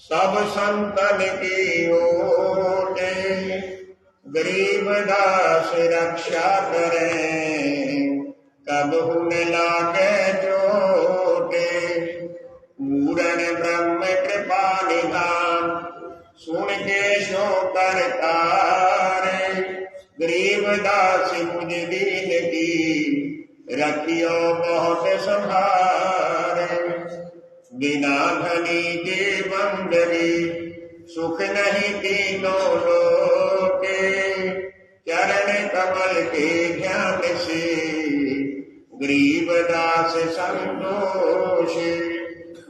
सब संतन की ओटे, गरीब दास रक्षा करें, कबहु न लागे चोटे। पूरन ब्रह्म कृपा निधान, सुन के शो करतारे। गरीब दास मुझ दीन की, रखियो बहुत संभारे। बिना धनी के बंदगी, सुख नहीं तीनों लोके। चरण कमल के ध्यान से, गरीब दास संतोष।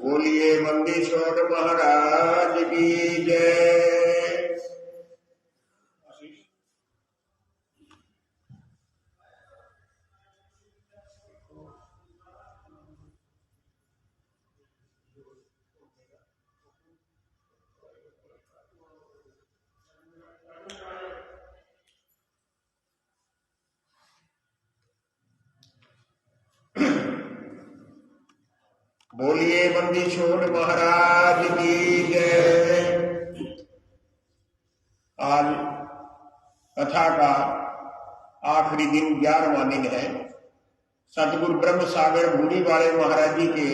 बोलिए मंदीश्वर महाराज की जय। बोलिए मंदीश्वर महाराज की जय। आज कथा का आखिरी दिन 11वां दिन है। सतगुरु ब्रह्म सागर भूरी वाले महाराज जी के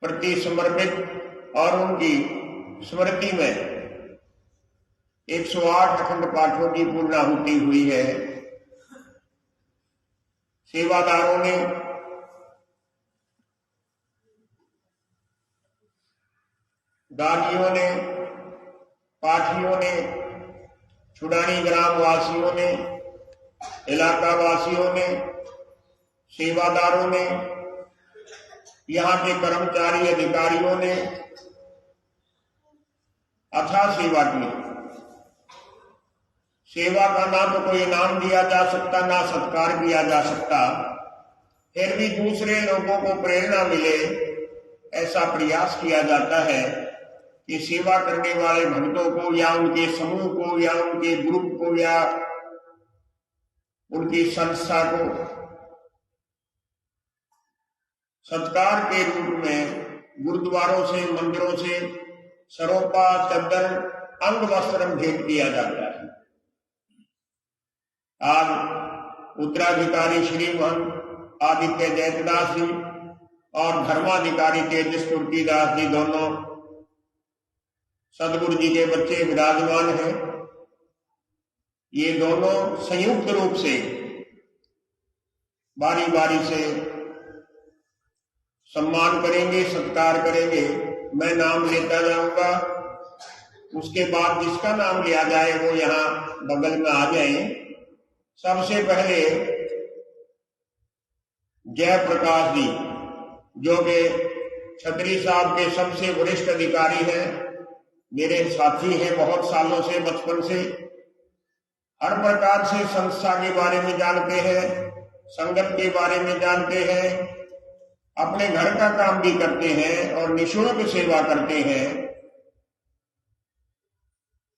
प्रति समर्पित और उनकी स्मृति में 108 अखंड पाठों की पूर्णाहुति हुई है। सेवादारों ने, दानियों ने, पाठियों ने, छुड़ानी ग्राम वासियों ने, इलाका वासियों ने, सेवादारों ने, यहाँ के कर्मचारी अधिकारियों ने अथाह सेवा की। सेवा का ना तो कोई इनाम दिया जा सकता, ना सत्कार किया जा सकता, फिर भी दूसरे लोगों को प्रेरणा मिले ऐसा प्रयास किया जाता है कि सेवा करने वाले भक्तों को या उनके समूह को या उनके ग्रुप को या उनकी संस्था को सत्कार के रूप में गुरुद्वारों से, मंदिरों से सरोपा, चद्दर, अंग वस्त्र भेंट किया जाता है। आज उत्तराधिकारी श्री महंत आदित्य जैतदास जी और धर्माधिकारी तेजस तुर्कीदास जी दोनों सदगुरु जी के बच्चे विराजमान हैं। ये दोनों संयुक्त रूप से बारी बारी से सम्मान करेंगे, सत्कार करेंगे। मैं नाम लेता जाऊंगा, उसके बाद जिसका नाम लिया जाए वो यहाँ बगल में आ जाए। सबसे पहले जयप्रकाश जी, जो कि छतरी साहब के सबसे वरिष्ठ अधिकारी हैं, मेरे साथी हैं बहुत सालों से, बचपन से। हर प्रकार से संस्था के बारे में जानते हैं, संगत के बारे में जानते हैं, अपने घर का काम भी करते हैं और निःशुल्क सेवा करते हैं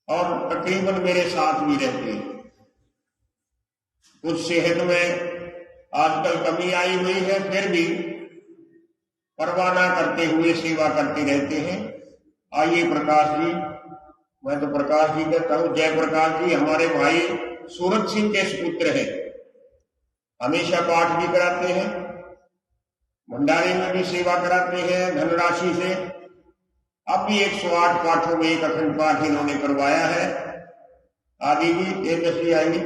और तकरीबन मेरे साथ भी रहते हैं। कुछ सेहत में आजकल कमी आई हुई है, फिर भी परवाह न करते हुए सेवा करते रहते हैं। आइए प्रकाश जी, मैं तो प्रकाश जी कहता हूँ। जयप्रकाश जी हमारे भाई सूरज सिंह के सुपुत्र हैं, हमेशा पाठ भी कराते हैं, भंडारे में भी सेवा कराते हैं धनराशि से। अब भी 108 पाठों में एक अखंड पाठ इन्होंने करवाया है। आदि जी तेजस्वी आएंगे।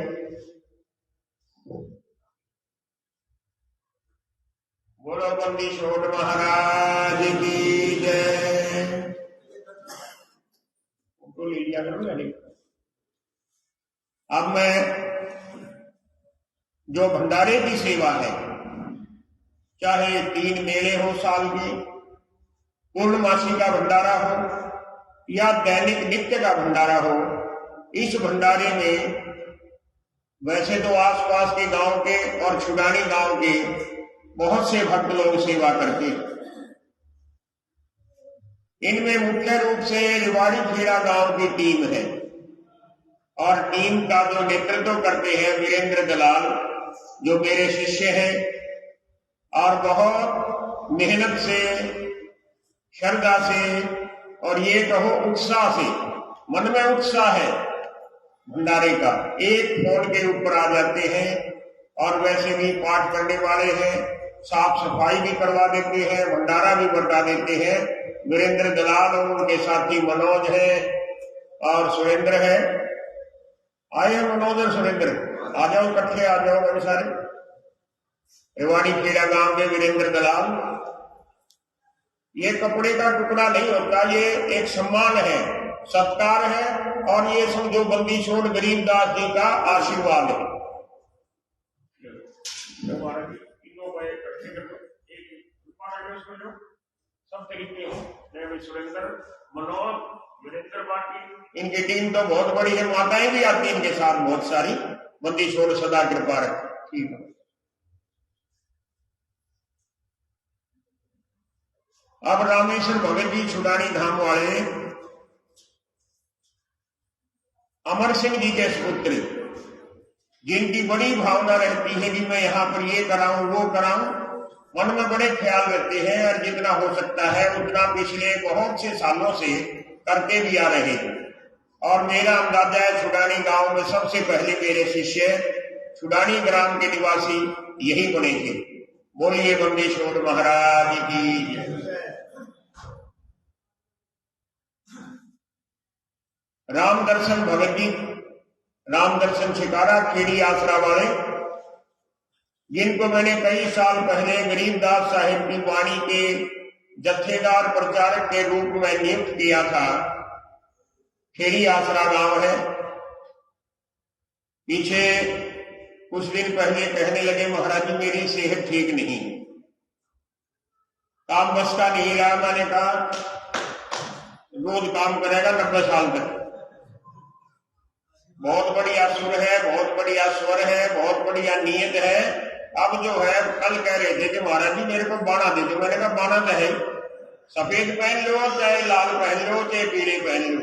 बोलो बंदीश्वर महाराज की जय। उनको ले लिया करो। अब मैं जो भंडारे की सेवा है, चाहे 3 मेले हो साल के, पूर्णमासी का भंडारा हो या दैनिक नित्य का भंडारा हो, इस भंडारे में वैसे तो आसपास के गांव के और छुड़ानी गांव के बहुत से भक्त लोग सेवा करते हैं। इनमें मुख्य रूप से रिवाड़ी खेड़ा गांव की टीम है और टीम का जो नेतृत्व करते हैं वीरेंद्र दलाल, जो मेरे शिष्य हैं और बहुत मेहनत से श्रद्धा से और ये कहो उत्साह से, मन में उत्साह है भंडारे का, एक फोन के ऊपर आ जाते हैं। और वैसे भी पाठ करने वाले हैं, साफ सफाई भी करवा देते हैं, भंडारा भी बटा देते हैं। वीरेंद्र दलाल और उनके साथी मनोज है और सुरेंद्र है। आए हैं मनोज और सुरेंद्र, आ जाओ इकट्ठे, आ जाओ भाई सारे। रेवाड़ी खेड़ा गांव के वीरेंद्र दलाल। ये कपड़े का टुकड़ा नहीं होता, ये एक सम्मान है, सत्कार है, और ये समझो बंदी छोड़ गरीबदास जी का आशीर्वाद है। सब तरीके हैं, सुरेंद्र, मनोज, वीरेंद्र, बाकी इनकी टीम तो बहुत बड़ी है। माताएं भी आती है इनके साथ बहुत सारी। बंदी छोड़ सदा कृपा रख। ठीक है, अब रामेश्वर भगत जी छुड़ानी धाम वाले अमर सिंह जी के सुपुत्र, जिनकी बड़ी भावना रहती है कि मैं यहाँ पर ये कराऊं वो कराऊं, मन में बड़े ख्याल रहते हैं और जितना हो सकता है उतना पिछले बहुत से सालों से करते भी आ रहे हैं। और मेरा अंदाजा है छुड़ानी गांव में सबसे पहले मेरे शिष्य छुड़ानी ग्राम के निवासी यही बने थे। बोलिए बंदेश्वर महाराज की। राम दर्शन भगत जी, राम दर्शन शिकारा खेड़ी आसरा वाले, जिनको मैंने कई साल पहले गरीबदास साहिब की वाणी के जत्थेदार प्रचारक के रूप में नियुक्त किया था। खेड़ी आसरा गांव है। पीछे कुछ दिन पहले कहने लगे महाराज जी मेरी सेहत ठीक नहीं, काम बस का नहीं रहा। मैंने कहा रोज काम करेगा 90 साल तक। बहुत बढ़िया सुर है, बहुत बढ़िया स्वर है, बहुत बढ़िया नीयत है। अब जो है कल कह रहे थे कि महाराज जी मेरे को बाणा दे दो। मैंने कहा बाणा तो है, सफेद पहन लो चाहे लाल पहन लो चाहे पीले पहन लो,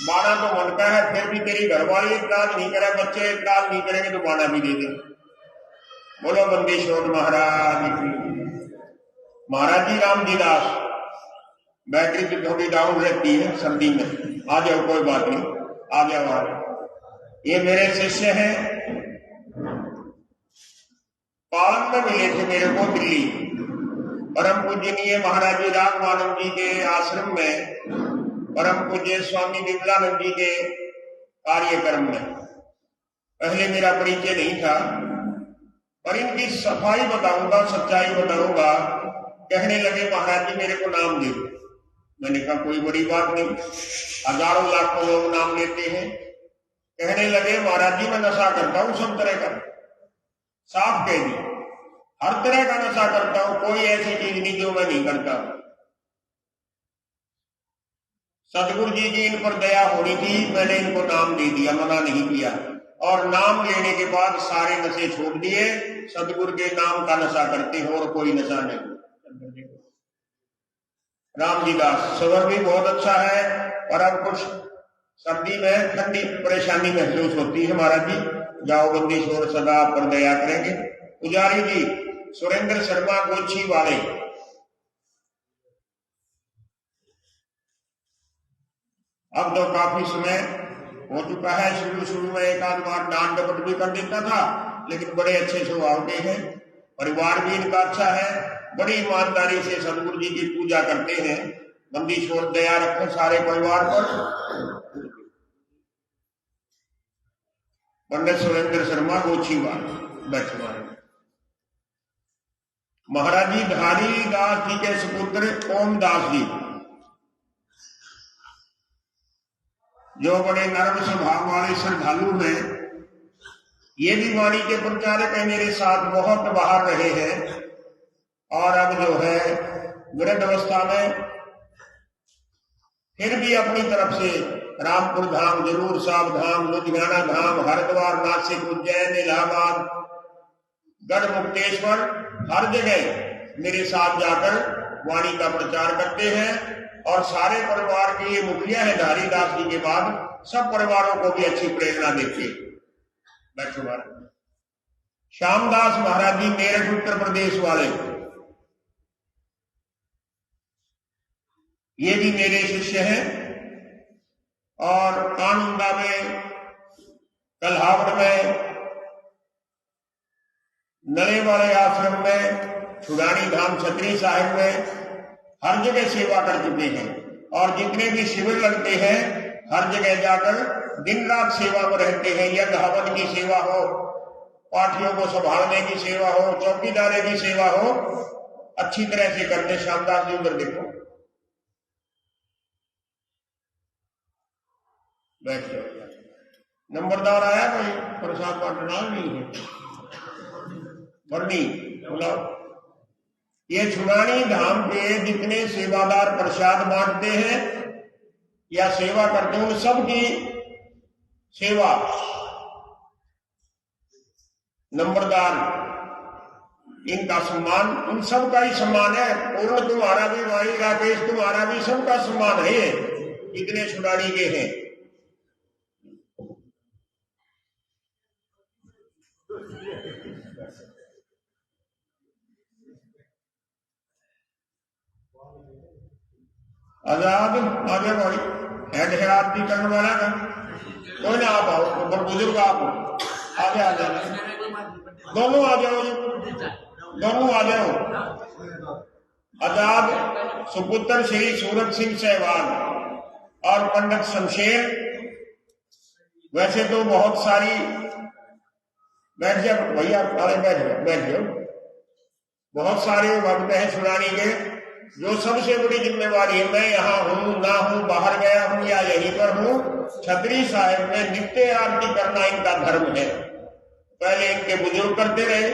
बाणा तो मन का है। फिर भी तेरी घरवाली इतराज नहीं करे, बच्चे इतराज नहीं करेंगे तो बाणा भी दे दे। बोलो बंदेश्वर महाराज की। महाराज जी राम जी दास, बैटरी तो थोड़ी डाउन रहती है सर्दी में, आ जाओ कोई बात नहीं, आ जाओ आ जाओ। ये मेरे शिष्य हैं, पालन में मिले थे मेरे को दिल्ली, परम पूजनीय महाराज जी राघवानंद जी के आश्रम में, परम पूज्य स्वामी विमलानंद जी के कार्यक्रम में। पहले मेरा परिचय नहीं था, पर इनकी सफाई बताऊंगा, सच्चाई बताऊंगा। कहने लगे महाराज जी मेरे को नाम दे दो। मैंने कहा कोई बड़ी बात नहीं, हजारों लाखों लोग नाम लेते हैं। कहने लगे महाराज जी मैं नशा करता हूं सब तरह का, साफ कह दी, हर तरह का नशा करता हूं, कोई ऐसी चीज नहीं जो मैं नहीं करता। सतगुरु जी की इन पर दया होनी थी, मैंने इनको नाम दे दिया, मना नहीं किया। और नाम लेने के बाद सारे नशे छोड़ दिए, सतगुरु के नाम का नशा करते हो और कोई नशा नहीं। राम जी दास स्वर भी बहुत अच्छा है, और अब कुछ सर्दी में ठंडी परेशानी महसूस होती है। महाराज जी जाओ बंदेश्वर सदा पर दया करेंगे। पुजारी जी सुरेंद्र शर्मा गोछी वाले, अब तो काफी समय हो चुका है। शुरू में एक आध बार डांट डपट भी कर देता था, लेकिन बड़े अच्छे स्वभाव के हैं। परिवार भी इनका अच्छा है, बड़ी ईमानदारी से सतगुरु जी की पूजा करते हैं। बंदीश्वर दया रखे सारे परिवार पर। पंडित सुरेंद्र शर्मा गोछीवाल बैठवाल। महाराज जी धारी दास जी के सुपुत्र ओम दास जी, जो बड़े नर्म स्वभाव वाले श्रद्धालु हैं, ये भी वाणी के प्रचारक है, मेरे साथ बहुत बाहर रहे हैं। और अब जो है वृद्ध अवस्था में फिर भी अपनी तरफ से रामपुर धाम, जरूर साहब धाम, लुधियाना धाम, हरिद्वार, नासिक, उज्जैन, इलाहाबाद, गढ़ मुक्तेश्वर, हर जगह मेरे साथ जाकर वाणी का प्रचार करते हैं। और सारे परिवार के ये मुखिया है धारीदास जी के बाद, सब परिवारों को भी अच्छी प्रेरणा देते। बैठो श्यामदास महाराज जी मेरठ उत्तर प्रदेश वाले, ये भी मेरे शिष्य हैं। और कानूंदा में, कल्हावड़ में, नले वाले आश्रम में, छुड़ानी धाम छतरी साहिब में हर जगह सेवा कर चुके हैं। और जितने भी शिविर लगते हैं हर जगह जाकर दिन रात सेवा में रहते हैं। यज्ञ हवन की सेवा हो, पार्टियों को संभालने की सेवा हो, चौकीदारे की सेवा हो, अच्छी तरह से करते। शानदार जी उधर देखो, बैठ जाओ। नंबरदार आया कोई? प्रसाद बांटना नहीं है, बर्नी बुलाओ। ये छुड़ानी धाम के जितने सेवादार प्रसाद बांटते हैं या सेवा करते हैं, उन सब की सेवा नंबरदार, इनका सम्मान उन सब का ही सम्मान है। पूर्ण तुम्हारा भी, वाणी राकेश तुम्हारा भी, सबका सम्मान है इतने छुड़ानी के हैं। आजाद आगे भाई, हेड है आदमी करने वाला का कोई ना। आप आओ, ऊपर बुजुर्ग आप आगे आ जाओ, दोनों आ जाओ, दोनों आ जाओ। आजाद सुपुत्र श्री सूरत सिंह सहवाग और पंडित शमशेर। वैसे तो बहुत सारी, बैठ जाओ भैया, अरे बैठ जाओ। बहुत सारे भक्त हैं छुड़ानी के, जो सबसे बड़ी जिम्मेवारी है, मैं यहाँ हूँ ना हूँ, बाहर गया हूँ या यहीं पर हूँ, छतरी साहिब में नित्य आरती करना इनका धर्म है। पहले इनके बुजुर्ग करते रहे,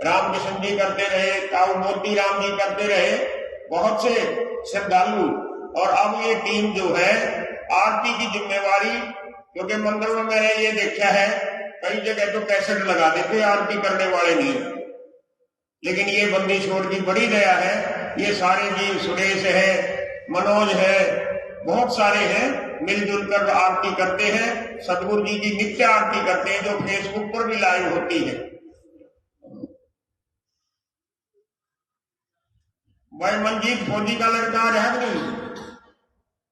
रामकृष्ण जी करते रहे, ताऊ मोती राम जी करते रहे, बहुत से श्रद्धालु। और अब ये टीम जो है आरती की जिम्मेवारी, क्योंकि मंदिर में मैंने ये देखा है कई जगह तो कैसेट लगा देते, आरती करने वाले नहीं। लेकिन ये बंदी छोड़ की बड़ी दया है, ये सारे जी, सुरेश है, मनोज है, बहुत सारे हैं, मिलजुल कर आरती करते हैं। सतगुरु जी की नित्य आरती करते हैं, जो फेसबुक पर भी लाइव होती है। भाई मनजीत फौजी का लड़का आ रहा है नहीं?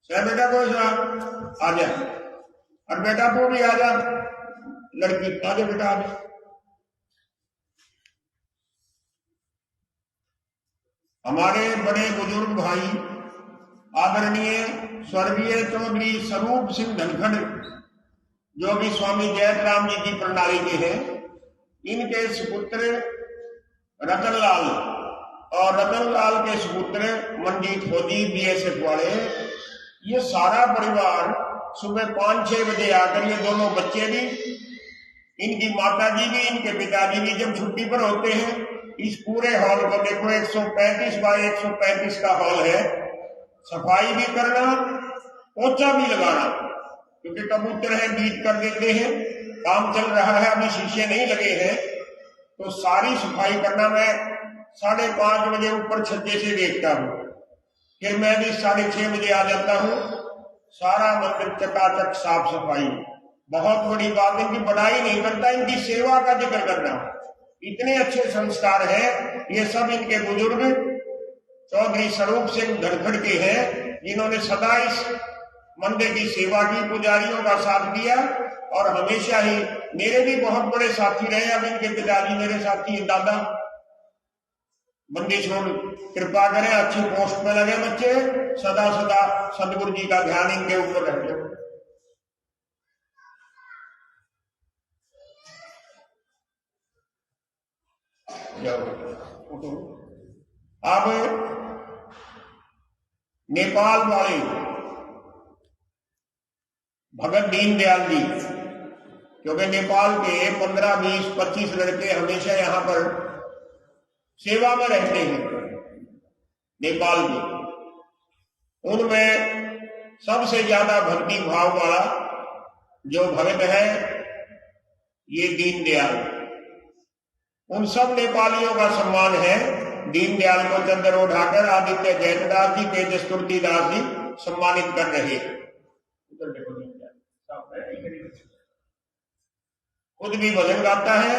सह बेटा कोई सा आ जा, और बेटा तू भी आ जा, लड़की आ जा बेटा, आ जा। हमारे बड़े बुजुर्ग भाई आदरणीय स्वर्गीय चौधरी स्वरूप सिंह धनखड़, जो भी स्वामी जयराम जी की प्रणाली के हैं, इनके सुपुत्र रतनलाल और रतनलाल के सुपुत्र मनजीत फौजी बीएसएफ वाले, ये सारा परिवार सुबह 5-6 बजे आकर, ये दोनों बच्चे भी, इनकी माता जी भी, इनके पिताजी भी जब छुट्टी पर होते हैं, इस पूरे हॉल को देखो, 135 बाय 135 का हॉल है, सफाई भी करना, पोछा भी लगाना, क्योंकि कबूतर है बीट कर देते हैं। काम चल रहा है, अभी शीशे नहीं लगे हैं, तो सारी सफाई करना। मैं 5:30 बजे ऊपर छज्जे से देखता हूँ, फिर मैं भी 6:30 बजे आ जाता हूँ। सारा मंदिर चकाचक साफ सफाई, बहुत बड़ी बात। इनकी बड़ाई नहीं करता, इनकी सेवा का जिक्र करना। इतने अच्छे संस्कार हैं, ये सब इनके बुजुर्ग चौधरी स्वरूप सिंह धनखड़ के हैं, जिन्होंने सदा इस मंदिर की सेवा की, पुजारियों का साथ दिया, और हमेशा ही मेरे भी बहुत बड़े साथी रहे। अब इनके पिताजी मेरे साथी, दादा बंदी छोड़, कृपा करें, अच्छी पोस्ट में लगे बच्चे, सदा सदा सदगुरु जी का ध्यान इनके ऊपर रहे। अब नेपाल वाले भगत दीनदयाल जी, क्योंकि नेपाल के 15, 20, 25 लड़के हमेशा यहाँ पर सेवा में रहते हैं नेपाल के। उनमें सबसे ज्यादा भक्ति भाव वाला जो भगत है, ये दीनदयाल। उन सब नेपालियों का सम्मान है। दीनदयाल को चंद्र उठाकर आदित्य जैतदास जी, तेजस तुलसीदास जी सम्मानित कर रहे हैं। खुद भी भजन गाता है,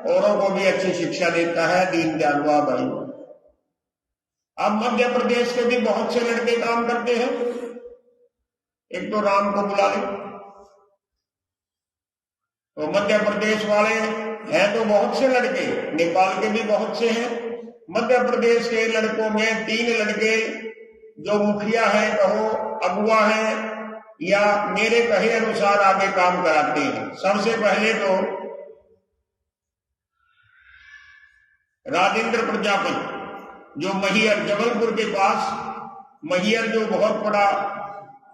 औरों को भी अच्छी शिक्षा देता है। दीनदयाल वाह भाई। अब मध्य प्रदेश के भी बहुत से लड़के काम करते हैं। एक तो राम को बुला ले, तो मध्य प्रदेश वाले हैं तो बहुत से लड़के, नेपाल के भी बहुत से हैं। मध्य प्रदेश के लड़कों में 3 लड़के जो मुखिया है, कहो अगुआ है, या मेरे कहे अनुसार आगे काम कराते हैं। सबसे पहले तो राजेंद्र प्रजापति, जो महियर, जबलपुर के पास महियर, जो बहुत बड़ा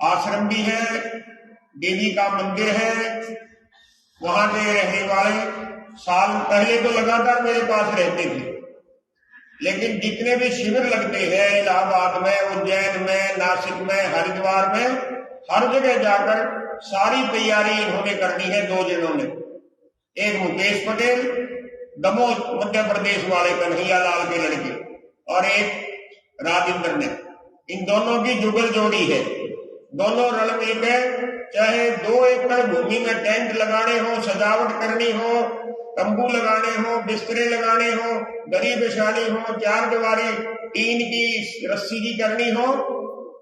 आश्रम भी है, देवी का मंदिर है, वहां के रहने वाले साल पहले तो लगातार मेरे पास रहते थे। लेकिन जितने भी शिविर लगते हैं इलाहाबाद में, उज्जैन में, नासिक में, हरिद्वार में, हर जगह जाकर सारी तैयारी इन्होंने करनी है। 2 जनों ने, एक मुकेश पटेल दमोह मध्य प्रदेश वाले कन्हैया लाल के लड़के, और एक राजेंद्र ने। इन दोनों की जुगल जोड़ी है। दोनों रल मिलकर, चाहे 2 एकड़ भूमि में टेंट लगाने हो, सजावट करनी हो, तंबू लगाने हो, बिस्तरे लगाने हो, दरी बिछानी हो, 4 दीवारी टीन की रस्सी की करनी हो,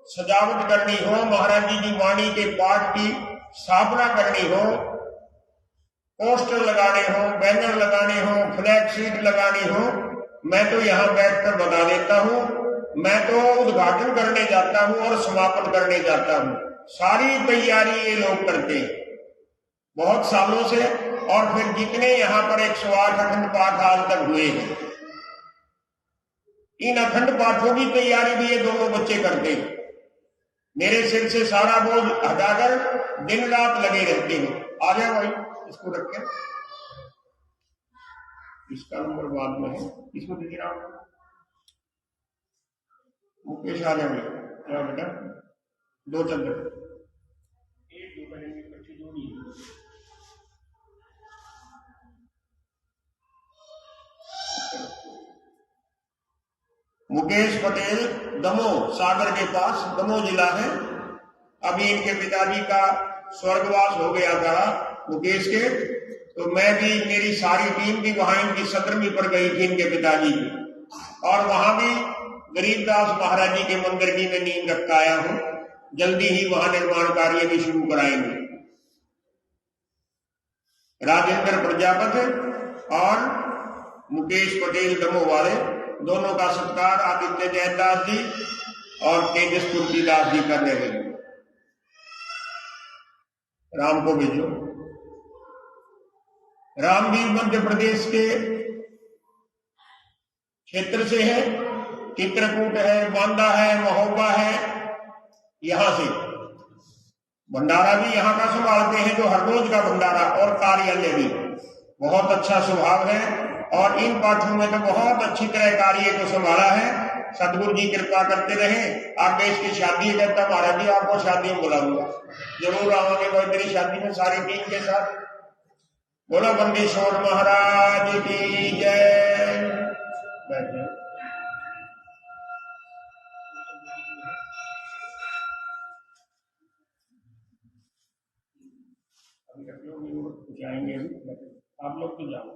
सजावट करनी हो, महाराज जी की वाणी के पाठ की स्थापना करनी हो, पोस्टर लगाने हो, बैनर लगाने हो, फ्लैग शीट लगानी हो, मैं तो यहाँ बैठकर बता देता हूँ। मैं तो उद्घाटन करने जाता हूँ और समापन करने जाता हूँ। सारी तैयारी ये लोग करते हैं बहुत सालों से। और फिर जितने यहाँ पर 108 अखंड पाठ आज तक हुए हैं, इन अखंड पाठों की तैयारी भी ये दोनों बच्चे करते हैं। मेरे सिर से सारा बोझ हटाकर दिन रात लगे रहते हैं। आ जाए भाई, इसको रखें, इसका नंबर बाद में है, इसको दे रहा हूं। मुकेश आ जाए क्या बेटा, 2 चंद्र, 1 2 करेंगे, अच्छी जोड़ी है। मुकेश पटेल दमोह, सागर के पास दमोह जिला है। अभी इनके पिताजी का स्वर्गवास हो गया था मुकेश के, तो मैं भी, मेरी सारी टीम भी वहां इनकी 17वीं पर गई थी इनके पिताजी की, और वहां भी गरीबदास महाराज जी के मंदिर की मैं नींव रख आया हूं। जल्दी ही वहां निर्माण कार्य भी शुरू कराएंगे। राजेंद्र प्रजापति और मुकेश पटेल दमोह वाले, दोनों का सत्कार आदित्य जयदास जी और तेजस तुलसीदास जी कर रहे हैं। राम को भेजो। राम भी मध्य प्रदेश के क्षेत्र से है, चित्रकूट है, बांदा है, महोबा है, यहां से। भंडारा भी यहाँ का संभालते हैं, जो हर रोज का भंडारा, और कार्यालय भी। बहुत अच्छा स्वभाव है, और इन पाठों में तो बहुत अच्छी तरह कार्य को संभाला है। सदगुरु जी कृपा करते रहे। आगे इसकी शादी है, कहता महाराज जी आपको शादी में बुलाऊंगा, जरूर आवांगे भाई तेरी शादी में सारी टीम के साथ। बोलो बंदेश्वर महाराज की जय। बैठे जाएंगे, आप लोग तो जाओ,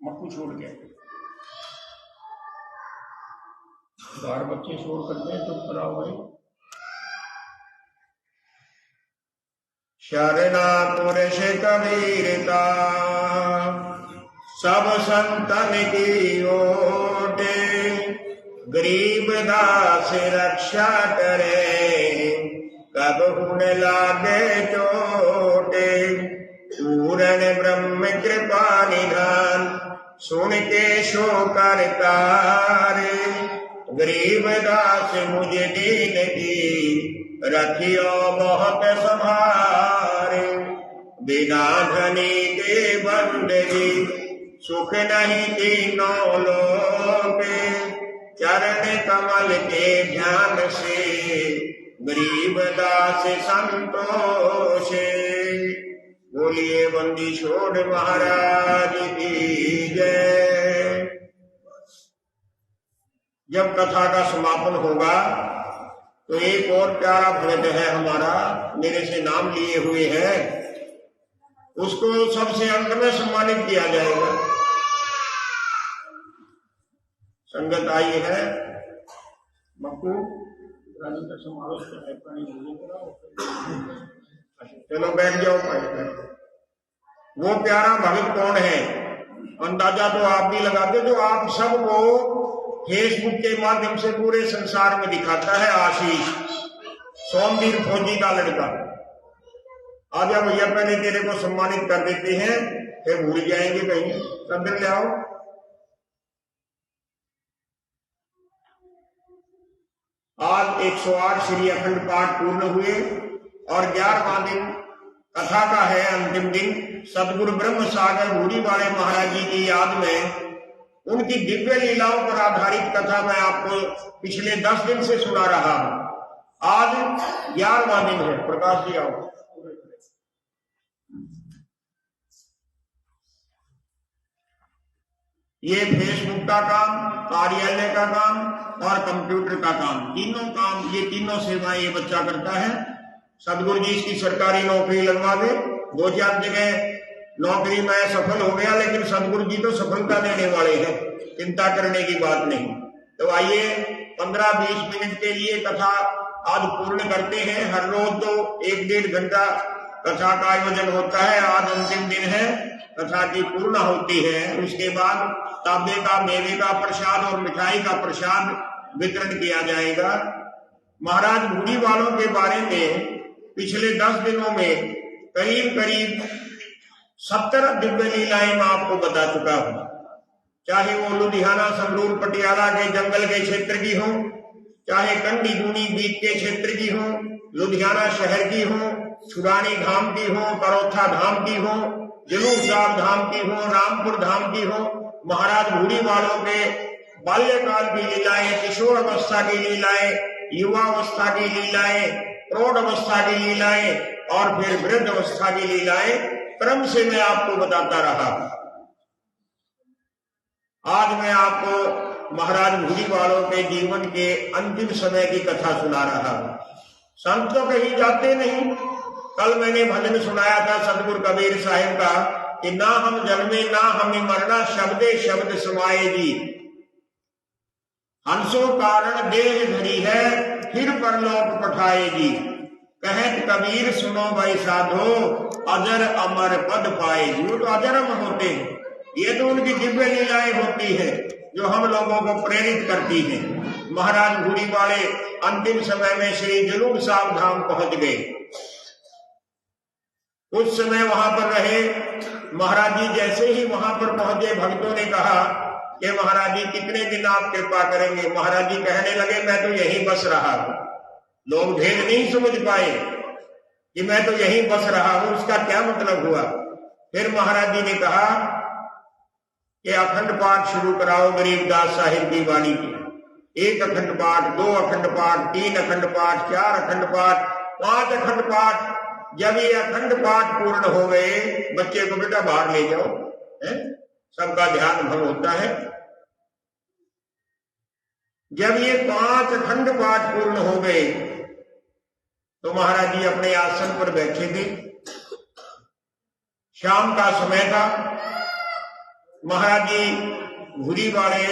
मक्कू छोड़ के। बाहर बच्चे शोर करते हैं, चुप कराओ भाई। शरणा पुरुष कबीरता सब संतन की ओटे, गरीब दास रक्षा करे कब हुन लागे चोटे। पूर्ण ब्रह्म कृपा निधान सुन के शो करतारे, गरीब दास मुझे दीन की रखियो बहुत संभारे। बिना धनी के बंदगी सुख नहीं तीनों लोक, चरण कमल के ध्यान से गरीब दास संतोष। बोलिए बंदीछोड़ महाराज की जय। जब कथा का समापन होगा तो एक और प्यारा भक्त है हमारा, मेरे से नाम लिए हुए है, उसको सबसे अंत में सम्मानित किया जाएगा। संगत आई है, मक्कू चलो बैठ जाओ। वो प्यारा भगत कौन है? अंदाजा तो आप भी लगाते, जो आप सबको फेसबुक के माध्यम से पूरे संसार में दिखाता है। आशीष सोमवीर फौजी का लड़का। आजा भैया, पहले तेरे को सम्मानित कर देते हैं, फिर भूल जाएंगे कहीं। अंदर ले आओ। आज 108 श्री अखंड पाठ पूर्ण हुए और 11वां दिन कथा का है, अंतिम दिन। सदगुरु ब्रह्म सागर भूरी वाले महाराज जी की याद में उनकी दिव्य लीलाओं पर आधारित कथा मैं आपको पिछले 10 दिन से सुना रहा हूं। आज 11वां दिन है। प्रकाश जी आओ। ये फेसबुक का काम, कार्यालय का काम और कंप्यूटर का काम, तीनों काम, ये तीनों सेवाएं ये बच्चा करता है। सदगुरु जी इसकी सरकारी नौकरी लगवा दे। 2-4 जगह नौकरी में सफल हो गया, लेकिन सदगुरु जी तो सफलता देने वाले हैं, चिंता करने की बात नहीं। तो आइए 15-20 मिनट के लिए कथा आज पूर्ण करते हैं। हर रोज तो 1-1.5 घंटा कथा का आयोजन होता है। आज अंतिम दिन है, कथा की पूर्ण होती है। उसके बाद तांबे का, मेवे का प्रसाद और मिठाई का प्रसाद वितरण किया जाएगा। महाराज भूरी वालों के बारे में पिछले 10 दिनों में करीब 70 दिव्य लीलाएं मैं आपको बता चुका हूं। चाहे वो लुधियाना, संगरूर, पटियाला के जंगल के क्षेत्र की हो, चाहे कंडी दूनी बीच के क्षेत्र की हो, लुधियाना शहर की हो, छुरानी धाम की हो, करोथा धाम की हो, जलूर साहब धाम की हो, रामपुर धाम की हो। महाराज भूरी वालों के बाल्यकाल की लीलाएं, किशोर अवस्था की लीलाएं, युवा अवस्था की लीलाएं, प्रौढ़ अवस्था की लीलाएं और फिर वृद्ध अवस्था की लीलाएं क्रम से मैं आपको बताता रहा। आज मैं आपको महाराज भूरी वालों के जीवन के अंतिम समय की कथा सुना रहा हूं। संत तो कहीं जाते नहीं। कल मैंने भजन सुनाया था सतगुरु कबीर साहिब का कि ना हम जन्मे ना हमें मरना, शब्दे शब्द समाये जी। हंसो कारण देह धरी है, फिर परलोक पठाए जी। कहत कबीर सुनो भाई साधो, अजर अमर पद पाए जी। वो तो अजर अमर होते हैं। ये तो उनकी दिव्य लीलाएं होती है जो हम लोगों को प्रेरित करती हैं। महाराज भूरी वाले अंतिम समय में श्री जलूर साहब धाम पहुंच गए। कुछ समय वहां पर रहे। महाराज जी जैसे ही वहां पर पहुंचे, भक्तों ने कहा कि महाराज जी कितने दिन आप कृपा करेंगे? महाराज जी कहने लगे मैं तो यहीं बस रहा हूं। लोग भेद नहीं समझ पाए कि मैं तो यहीं बस रहा हूं, उसका क्या मतलब हुआ। फिर महाराज जी ने कहा कि अखंड पाठ शुरू कराओ गरीबदास साहिब की वाणी की। 1 अखंड पाठ, 2 अखंड पाठ, 3 अखंड पाठ, 4 अखंड पाठ, 5 अखंड पाठ। जब ये अखंड पाठ पूर्ण हो गए, बच्चे को बेटा बाहर ले जाओ, सबका ध्यान भंग होता है। जब ये 5 अखंड पाठ पूर्ण हो गए तो महाराज जी अपने आसन पर बैठे थे। शाम का समय था। महाराज जी भूरी वाले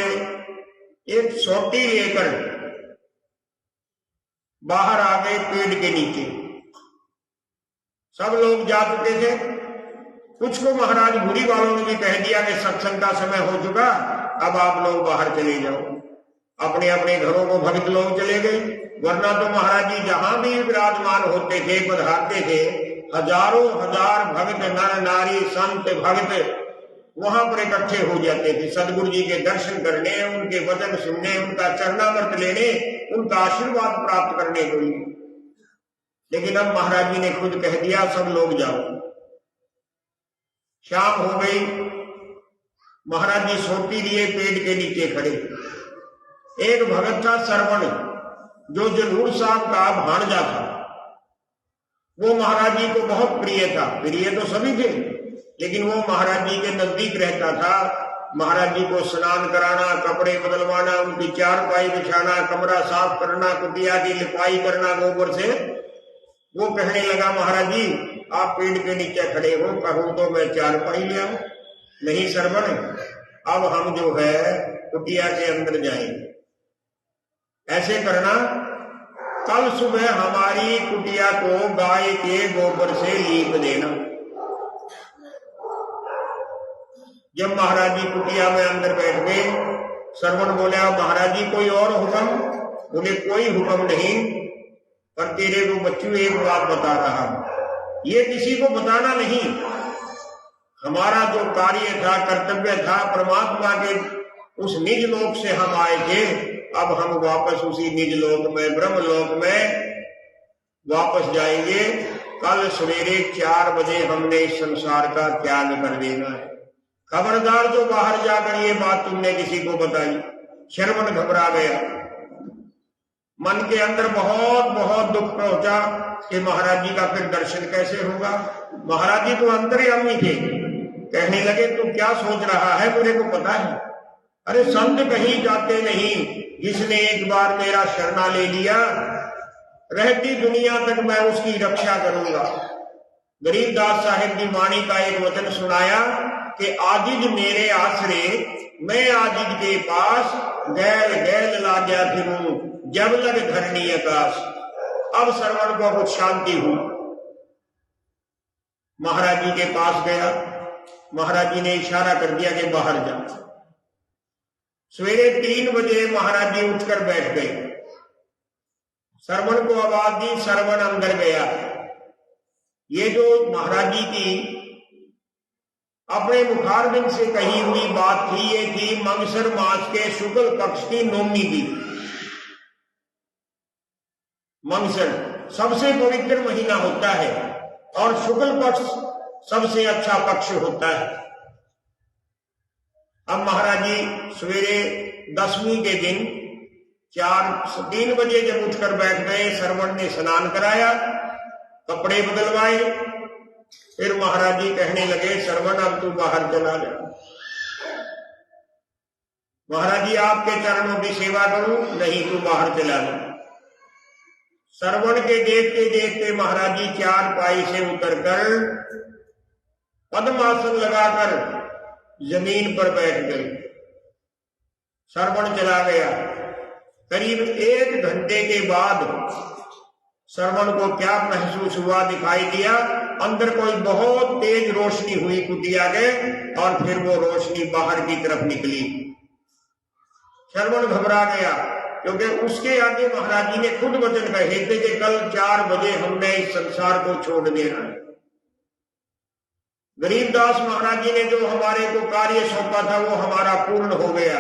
एक सोटी लेकर बाहर आ गए पेड़ के नीचे। सब लोग जा चुके थे। कुछ को महाराज भूरी वालों ने भी कह दिया कि सत्संग का समय हो चुका, अब आप लोग बाहर चले जाओ। अपने अपने घरों को भक्त लोग चले गए। वरना तो महाराज जी जहां भी विराजमान होते थे, पधारते थे, हजारों हजार भक्त, नर नारी, संत भक्त वहां पर इकट्ठे हो जाते थे सदगुरु जी के दर्शन करने, उनके वचन सुनने, उनका चरणामृत लेने, उनका आशीर्वाद प्राप्त करने के लिए। लेकिन अब महाराज जी ने खुद कह दिया सब लोग जाओ। शाम हो गई। महाराज जी सोटी लिए पेड़ के नीचे खड़े। एक भगत था श्रवण, जो जलूर साहब का भांजा था। वो महाराज जी को बहुत प्रिय था। प्रिय तो सभी थे, लेकिन वो महाराज जी के नजदीक रहता था। महाराज जी को स्नान कराना, कपड़े बदलवाना, उनकी चारपाई बिछाना, कमरा साफ करना, कुटिया की लिपाई करना गोबर से। वो कहने लगा महाराज जी आप पेड़ के नीचे खड़े हो, कहूं तो मैं चारपाई ले आऊं। नहीं श्रवण, अब हम जो है कुटिया के अंदर जाएंगे। ऐसे करना, कल सुबह हमारी कुटिया को गाय के गोबर से लीप देना। जब महाराज जी कुटिया में अंदर बैठ गए, श्रवण बोले महाराज जी कोई और हुक्म? बोले कोई हुक्म नहीं, पर तेरे को बच्चू एक बात बता रहा हूं, ये किसी को बताना नहीं। हमारा जो कार्य था, कर्तव्य था, परमात्मा के उस निज लोक से हम आए थे, अब हम वापस उसी निज लोक में, ब्रह्म लोक में वापस जाएंगे। कल सवेरे 4 बजे हमने इस संसार का त्याग कर देना है। खबरदार जो बाहर जाकर ये बात तुमने किसी को बताई। श्रवण घबरा गया, मन के अंदर बहुत बहुत दुख पहुंचा कि महाराज जी का फिर दर्शन कैसे होगा। महाराज जी तो अंतर्यामी थे, कहने लगे तू क्या सोच रहा है, मुझे को पता है। अरे संत कहीं जाते नहीं, जिसने एक बार मेरा शरणा ले लिया, रहती दुनिया तक मैं उसकी रक्षा करूंगा। गरीबदास साहिब की वाणी का एक वचन सुनाया कि आजिज मेरे आसरे, मैं आजिज के पास, गैल गैल लागया फिरूं, जब लग धरनी आकाश। अब श्रवण को कुछ शांति हुई, महाराज जी के पास गया। महाराज जी ने इशारा कर दिया कि बाहर जा। सवेरे 3 बजे महाराज जी उठकर बैठ गए। श्रवण को आवाज दी, श्रवण अंदर गया। ये जो महाराज जी की अपने मुखारबिंद से कही हुई बात थी, ये थी मंगसर मास के शुक्ल पक्ष की नवमी की। मंगसर सबसे पवित्र महीना होता है और शुक्ल पक्ष सबसे अच्छा पक्ष होता है। अब महाराज जी सवेरे 10वीं के दिन 3 बजे जब उठकर बैठ गए, श्रवण ने स्नान कराया, कपड़े बदलवाए, फिर महाराज जी कहने लगे श्रवण अब तू बाहर चला जा। महाराज जी आपके चरणों की सेवा करूं? नहीं, तू बाहर चला जा। श्रवण के देखते देखते महाराज जी 4 पाई से उतरकर पद्मासन लगाकर जमीन पर बैठ गए। श्रवण चला गया। करीब 1 घंटे के बाद श्रवण को क्या महसूस हुआ, दिखाई दिया अंदर कोई बहुत तेज रोशनी हुई कुटिया के, और फिर वो रोशनी बाहर की तरफ निकली। श्रवण घबरा गया, क्योंकि उसके आगे महाराज जी ने खुद वचन कहे थे कि कल 4 बजे हमने इस संसार को छोड़ देना है। गरीबदास महाराज जी ने जो हमारे को कार्य सौंपा था वो हमारा पूर्ण हो गया।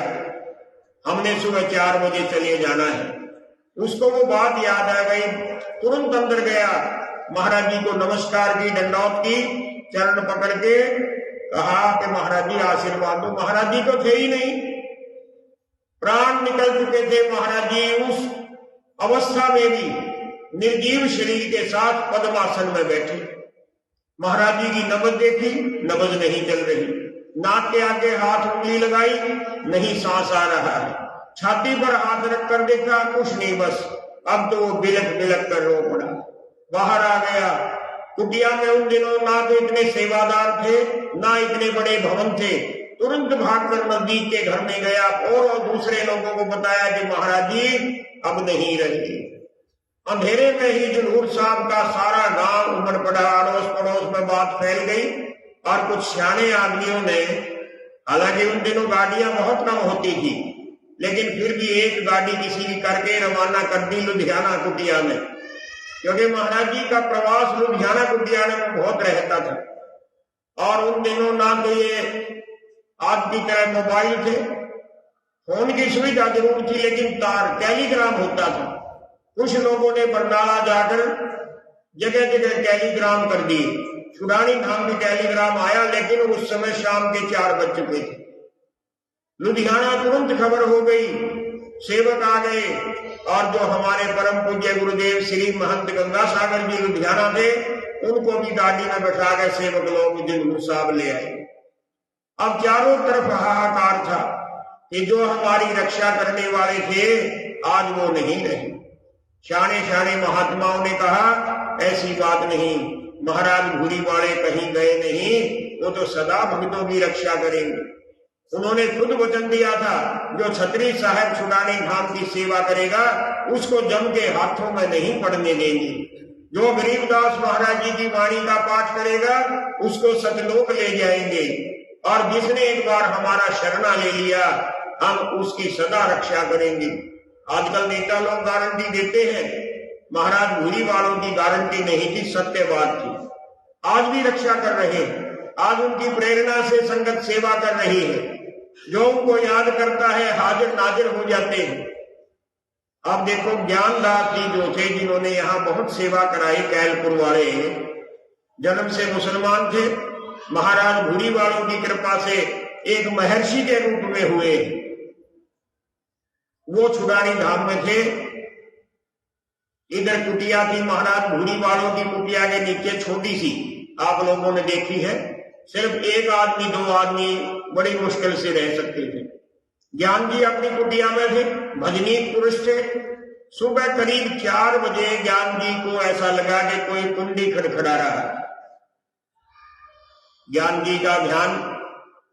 हमने सुबह 4 बजे चले जाना है। उसको वो बात याद आ गई, तुरंत अंदर गया, महाराज जी को नमस्कार की, दंडौत की, चरण पकड़ के कहा कि महाराज जी आशीर्वाद दो। महाराज जी तो थे ही नहीं, प्राण निकल चुके थे। महाराज जी उस अवस्था में भी निर्जीव शरीर के साथ पद्मासन में बैठे। महाराज जी की नब्ज देखी, नब्ज नहीं चल रही। नाक के आगे हाथ उंगली लगाई, नहीं सांस आ रहा है। छाती पर हाथ रखकर देखा, कुछ नहीं, बस अब तो वो बिलख बिलख कर रो पड़ा। बाहर आ गया। कुटिया में उन दिनों ना तो इतने सेवादार थे, ना इतने बड़े भवन थे। तुरंत भागकर नजदीक के घर में गया और दूसरे लोगों को बताया कि महाराज जी अब नहीं रहे। अंधेरे में ही जलूर साहब का सारा गांव उमड़ पड़ा। अड़ोस पड़ोस में बात फैल गई और कुछ सियाने आदमियों ने, हालांकि उन दिनों गाड़ियां बहुत कम होती थी, लेकिन फिर भी एक गाड़ी किसी की करके रवाना कर दी लुधियाना कुटिया में, क्योंकि महाराज जी का प्रवास लुधियाना कुटिया में बहुत रहता था। और उन दिनों ना तो ये आज की तरह मोबाइल थे, फोन की सुविधा जरूर थी, लेकिन तार टेलीग्राम होता था। कुछ लोगों ने बरनाला जाकर जगह जगह टेलीग्राम कर दिए। छुड़ानी धाम भी टेलीग्राम आया, लेकिन उस समय शाम के 4 बज चुके थे। लुधियाना तुरंत खबर हो गई, सेवक आ गए, और जो हमारे परम पूज्य गुरुदेव श्री महंत गंगा सागर जी लुधियाना थे, उनको भी गाड़ी में बैठा कर सेवक लोग जलूर साहब ले आए। अब चारों तरफ हाहाकार था कि जो हमारी रक्षा करने वाले थे आज वो नहीं रहे। शाने शाने महात्माओं ने कहा ऐसी बात नहीं, महाराज भूरी वाले कहीं गए नहीं, वो तो सदा भक्तों की रक्षा करेंगे। उन्होंने खुद वचन दिया था, जो छतरी साहब छुड़ानी धाम की सेवा करेगा उसको जम के हाथों में नहीं पड़ने देंगे। जो गरीबदास महाराज जी की वाणी का पाठ करेगा उसको सतलोक ले जाएंगे। और जिसने एक बार हमारा शरणा ले लिया हम उसकी सदा रक्षा करेंगे। आजकल नेता लोग गारंटी देते हैं, महाराज भूरी वालों की गारंटी नहीं थी, सत्य बात थी। आज भी रक्षा कर रहे हैं, आज उनकी प्रेरणा से संगत सेवा कर रही है। जो उनको याद करता है हाजिर नाजिर हो जाते हैं। अब देखो ज्ञानदास जी जो थे, जिन्होंने यहाँ बहुत सेवा कराई, कैलपुर वाले जन्म से मुसलमान थे, महाराज भूरी वालों की कृपा से एक महर्षि के रूप में हुए। वो छुड़ानी धाम में थे। इधर कुटिया थी महाराज भूरी वालों की, कुटिया के नीचे छोटी सी, आप लोगों ने देखी है, सिर्फ एक आदमी दो आदमी बड़ी मुश्किल से रह सकते थे। ज्ञान जी अपनी कुटिया में थे, भजनीक पुरुष थे। सुबह करीब 4 बजे ज्ञान जी को ऐसा लगा कि कोई कुंडी खड़खड़ा रहा है। ज्ञान जी का ध्यान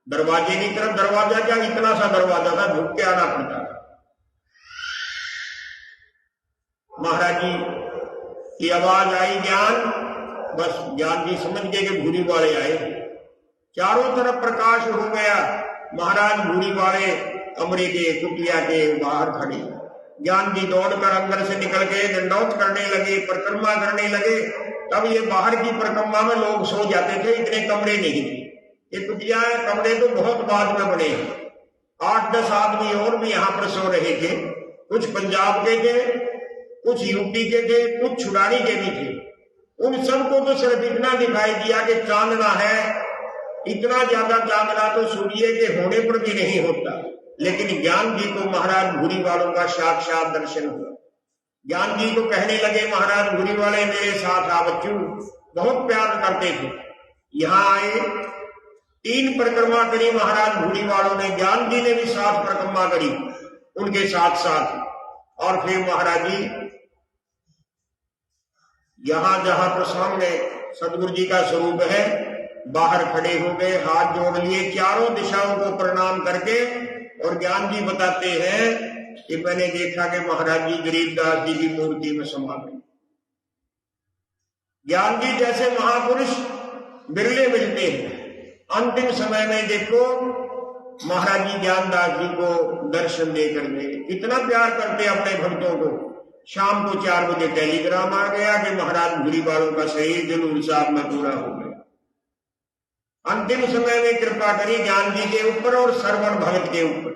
दरवाजे की तरफ, दरवाजा क्या इतना सा दरवाजा था, झुक के आना पड़ता था। महाराज जी की आवाज आई ज्ञान, बस ज्ञान जी समझ गए कि भूरी वाले आए। चारों तरफ प्रकाश हो गया। महाराज भूरी वाले कमरे के कुटिया के बाहर खड़े। ज्ञान जी दौड़कर अंदर से निकल के दंडौत करने लगे, परिक्रमा करने लगे। तब ये बाहर की परिक्रमा में लोग सो जाते थे, इतने कमरे नहीं थे। ये कुटिया कमरे तो बहुत बाद में बने हैं। 8-10 आदमी और भी यहाँ पर सो रहे थे। कुछ पंजाब के थे, कुछ यूपी के थे, कुछ छुड़ानी के भी थे। उन सबको तो सिर्फ इतना दिखाई दिया कि चांदना है। इतना ज्यादा चांदना तो सूर्य के होने पर भी नहीं होता। लेकिन ज्ञान जी को महाराज भूरी वालों का साक्षात दर्शन हुआ। ज्ञान जी को कहने लगे, महाराज भूरी वाले मेरे साथ आ बच्चू, बहुत प्यार करते थे। यहाँ आए, 3 परिक्रमा करी महाराज भूरी वालों ने, ज्ञान जी ने भी 7 परिक्रमा करी उनके साथ साथ। और फिर महाराज जी यहाँ जहां पर सामने सदगुरु जी का स्वरूप है, बाहर खड़े हो गए, हाथ जोड़ लिए, चारों दिशाओं को प्रणाम करके। और ज्ञान जी बताते हैं कि मैंने देखा कि महाराज जी गरीबदास जी की मूर्ति में समा गए। ज्ञान जी जैसे महापुरुष बिरले मिलते हैं। अंतिम समय में देखो महाराज जी ज्ञानदास जी को दर्शन देकर गए। इतना प्यार करते अपने भक्तों को। शाम को 4 बजे टेलीग्राम आ गया कि महाराज भूरी वालों का शहीद जुलूस साहब में पूरा हो गया। अंतिम समय में कृपा करी ज्ञान जी के ऊपर और श्रवण भगत के ऊपर।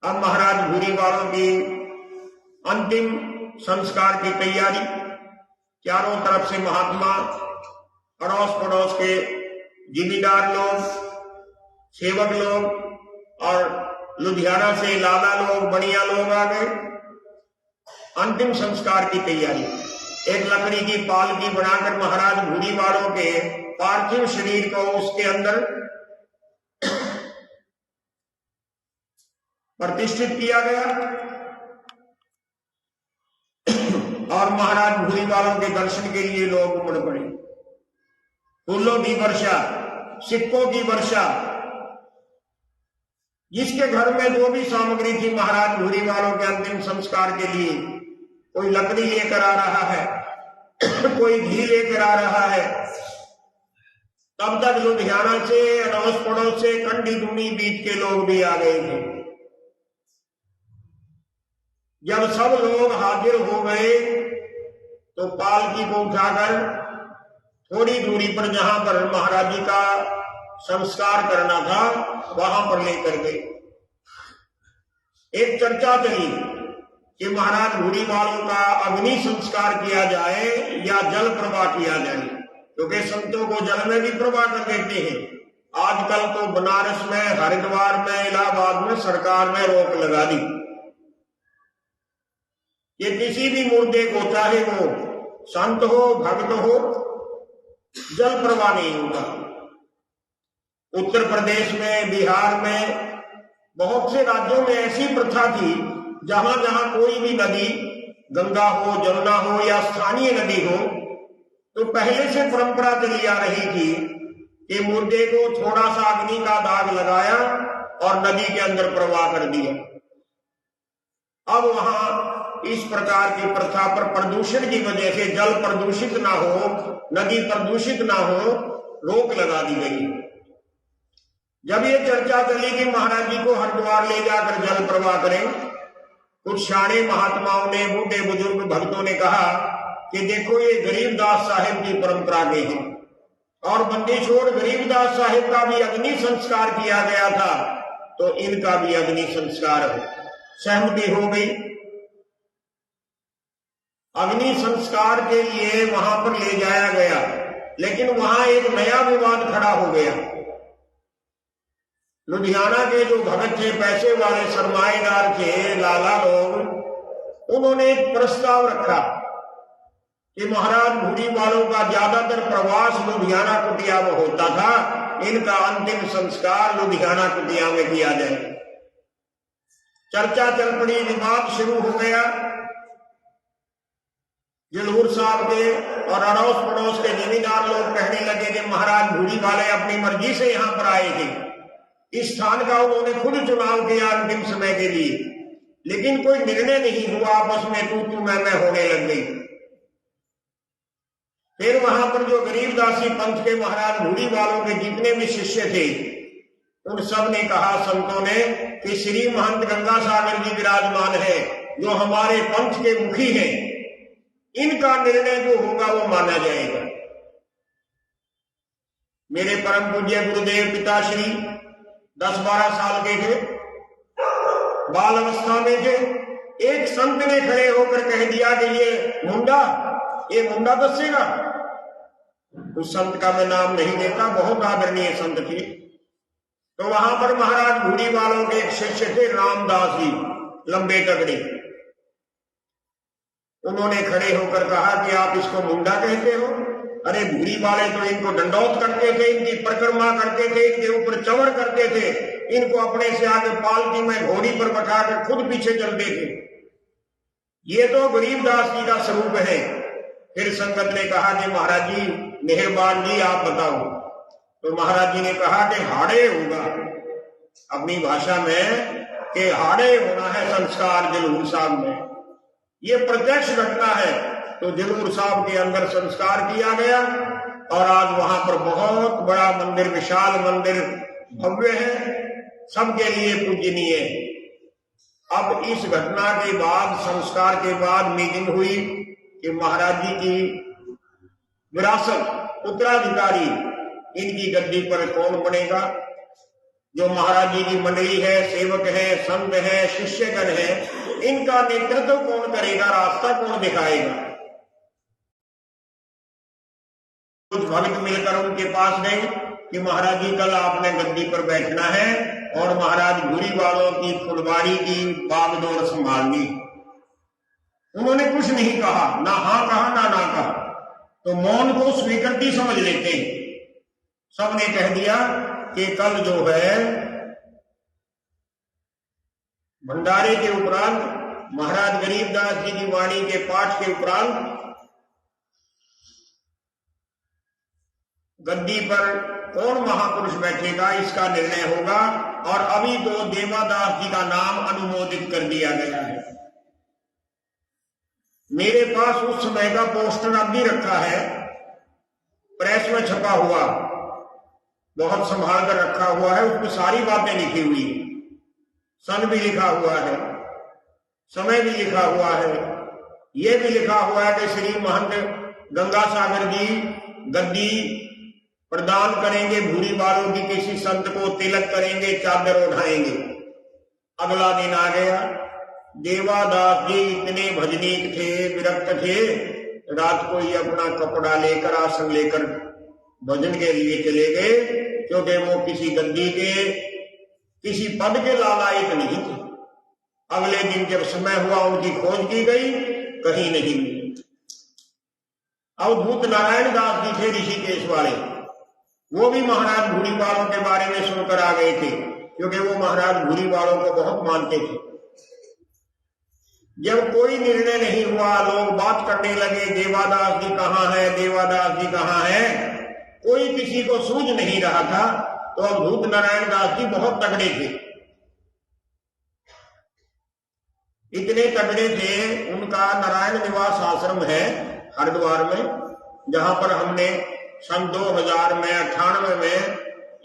अब महाराज भूरी वालों की अंतिम संस्कार की तैयारी, चारों तरफ से महात्मा, अड़ोस पड़ोस के जिम्मेदार लोग, सेवक लोग और लुधियाना से लाला लोग, बढ़िया लोग आ गए। अंतिम संस्कार की तैयारी, एक लकड़ी की पालकी बनाकर महाराज भूरी वालों के पार्थिव शरीर को उसके अंदर प्रतिष्ठित किया गया। और महाराज भूरी वालों के दर्शन के लिए लोग उमड़ पड़े। फूलों की वर्षा, सिक्कों की वर्षा, जिसके घर में जो भी सामग्री थी महाराज भूरी वालों के अंतिम संस्कार के लिए, कोई लकड़ी लेकर आ रहा है, कोई घी लेकर आ रहा है। तब तक लुधियाना से, अड़ोस पड़ोस से, कंडी दूनी बीच के लोग भी आ गए थे। जब सब लोग हाजिर हो गए तो पालकी को उठाकर थोड़ी दूरी पर जहां पर महाराज जी का संस्कार करना था वहां पर लेकर गए। एक चर्चा चली कि महाराज भूरी वालों का अग्नि संस्कार किया जाए या जल प्रवाह किया जाए, क्योंकि संतों को जल में भी प्रवाह कर देते हैं। आजकल तो बनारस में, हरिद्वार में, इलाहाबाद में सरकार ने रोक लगा दी। ये किसी भी मुर्दे को, चाहे वो संत हो, भक्त हो, जल प्रवाह नहीं होगा। उत्तर प्रदेश में, बिहार में, बहुत से राज्यों में ऐसी प्रथा थी जहां जहां कोई भी नदी, गंगा हो, जमुना हो या स्थानीय नदी हो, तो पहले से परंपरा चली आ रही थी कि मुर्दे को थोड़ा सा अग्नि का दाग लगाया और नदी के अंदर प्रवाह कर दिया। अब वहां इस प्रकार की प्रथा पर प्रदूषण की वजह से जल प्रदूषित ना हो, नदी प्रदूषित ना हो, रोक लगा दी गई। जब ये चर्चा चली कि महाराज जी को हरिद्वार ले जाकर जल प्रवाह करें, कुछ शाणे महात्माओं ने, बूढ़े बुजुर्ग भक्तों ने कहा कि देखो ये गरीबदास साहिब की परंपरा के हैं और बंदी छोड़ गरीबदास साहिब का भी अग्नि संस्कार किया गया था, तो इनका भी अग्नि संस्कार हो। सहमति हो गई। अग्नि संस्कार के लिए वहां पर ले जाया गया, लेकिन वहां एक नया विवाद खड़ा हो गया। लुधियाना के जो भगत थे, पैसे वाले सरमाएदार थे, लाला लोग, उन्होंने एक प्रस्ताव रखा कि महाराज भूरी वालों का ज्यादातर प्रवास लुधियाना कुटिया में होता था, इनका अंतिम संस्कार लुधियाना कुटिया में किया जाए। चर्चा चल पड़ी, विवाद शुरू हो गया। जलूर साहब के और अड़ोस पड़ोस के जमींदार लोग कहने लगे कि महाराज भूरी वाले अपनी मर्जी से यहां पर आए थे, इस स्थान का उन्होंने खुद चुनाव किया अंतिम समय के लिए, लेकिन कोई निर्णय नहीं हुआ, आपस में तू मैं होने लग गई। फिर वहां पर जो गरीबदासी पंथ के महाराज भूरी वालों के जितने भी शिष्य थे, उन सब ने कहा, संतों ने, कि श्री महंत गंगा सागर जी विराजमान है, जो हमारे पंथ के मुखी हैं, इनका निर्णय जो होगा वो माना जाएगा। मेरे परम पूज्य गुरुदेव पिताश्री 10-12 साल के थे, बाल अवस्था में थे। एक संत ने खड़े होकर कह दिया कि ये मुंडा दसेगा। उस संत का मैं नाम नहीं लेता, बहुत आदरणीय संत थे। तो वहां पर महाराज भूरी वालों के एक शिष्य थे, रामदास जी, लंबे तगड़े। उन्होंने खड़े होकर कहा कि आप इसको मुंडा कहते हो? अरे भूरी वाले तो इनको दंडौत करते थे, इनकी परिक्रमा करते थे, इनके ऊपर चवर करते थे, इनको अपने से आगे पालकी में घोड़ी पर बैठाकर खुद पीछे चलते थे। ये तो गरीबदास जी का स्वरूप है। फिर संगत ने कहा कि महाराज जी, मेहरबान जी, आप बताओ। तो महाराज जी ने कहा कि हाड़े होगा, अपनी भाषा में, कि हाड़े होना है संस्कार जलूर साहब में। ये प्रत्यक्ष घटना है। तो जलूर साहब के अंदर संस्कार किया गया और आज वहां पर बहुत बड़ा मंदिर, विशाल मंदिर, भव्य है, सबके लिए पूजनीय है। अब इस घटना के बाद, संस्कार के बाद मीटिंग हुई कि महाराज जी की विरासत, उत्तराधिकारी, इनकी गद्दी पर कौन बनेगा। जो महाराज जी की मंडली है, सेवक है, संत है, शिष्यगण है, इनका नेतृत्व कौन करेगा, रास्ता कौन दिखाएगा। कुछ भक्त मिलकर उनके पास गए कि महाराज जी कल आपने गद्दी पर बैठना है और महाराज भूरी वालों की फुलवाड़ी की बागडोर संभालनी। उन्होंने कुछ नहीं कहा, ना हाँ कहा ना कहा, तो मौन को स्वीकृति समझ लेते हैं। सबने कह दिया कि कल जो है भंडारे के उपरांत, महाराज गरीबदास जी की वाणी के पाठ के उपरांत गद्दी पर कौन महापुरुष बैठेगा, इसका निर्णय होगा। और अभी तो देवादास जी का नाम अनुमोदित कर दिया गया है। मेरे पास उस समय का पोस्टर अब भी रखा है, प्रेस में छपा हुआ, बहुत संभाल कर रखा हुआ है। उसमें सारी बातें लिखी हुई, सन भी लिखा हुआ है, समय भी लिखा हुआ है, यह भी लिखा हुआ है कि श्री महंत गंगा सागर जी गद्दी प्रदान करेंगे, भूरी वालों की किसी संत को तिलक करेंगे, चादर उठाएंगे। अगला दिन आ गया। देवादास जी इतने भजनीक थे, विरक्त थे, रात को ही अपना कपड़ा लेकर, आसन लेकर भजन के लिए चले गए, क्योंकि वो किसी गद्दी के, किसी पद के लालायिक नहीं थे। अगले दिन जब समय हुआ, उनकी खोज की गई, कहीं नहीं मिली। अवधूत नारायण दास जी थे, ऋषिकेश वाले, वो भी महाराज भूरी वालों के बारे में सुनकर आ गए थे, क्योंकि वो महाराज भूरी वालों को बहुत मानते थे। जब कोई निर्णय नहीं हुआ, लोग बात करने लगे, देवादास जी कहाँ है, देवादास जी कहाँ है। कोई किसी को सूझ नहीं रहा था। तो अवधूत नारायण दास जी बहुत तगड़े थे, इतने तगड़े थे। उनका नारायण निवास आश्रम है हरिद्वार में, जहां पर हमने सन 2000 में 98 में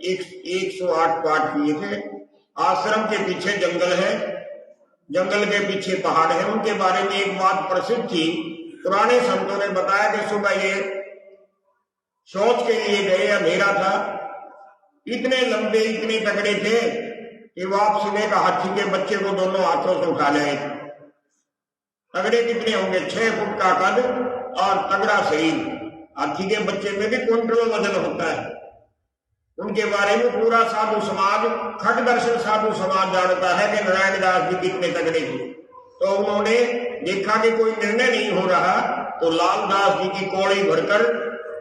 108 पाठ किए थे। आश्रम के पीछे जंगल है, जंगल के पीछे पहाड़ है। उनके बारे में एक बात प्रसिद्ध थी, पुराने संतों ने बताया कि सुबह ये शौच के लिए गए, अंधेरा था, इतने लंबे इतने तगड़े थे कि वापसी में का हाथी के बच्चे को दोनों हाथों से उठा ले। तगड़े कितने होंगे, 6 फुट का कद और तगड़ा शरीर। हाथी के बच्चे में भी क्विंटल वजन होता है। उनके बारे में पूरा साधु समाज, खट दर्शन साधु समाज जानता है कि नारायण दास जी कितने तगड़े थे। तो उन्होंने देखा कि कोई निर्णय नहीं हो रहा, तो लाल दास जी की कौड़ी भरकर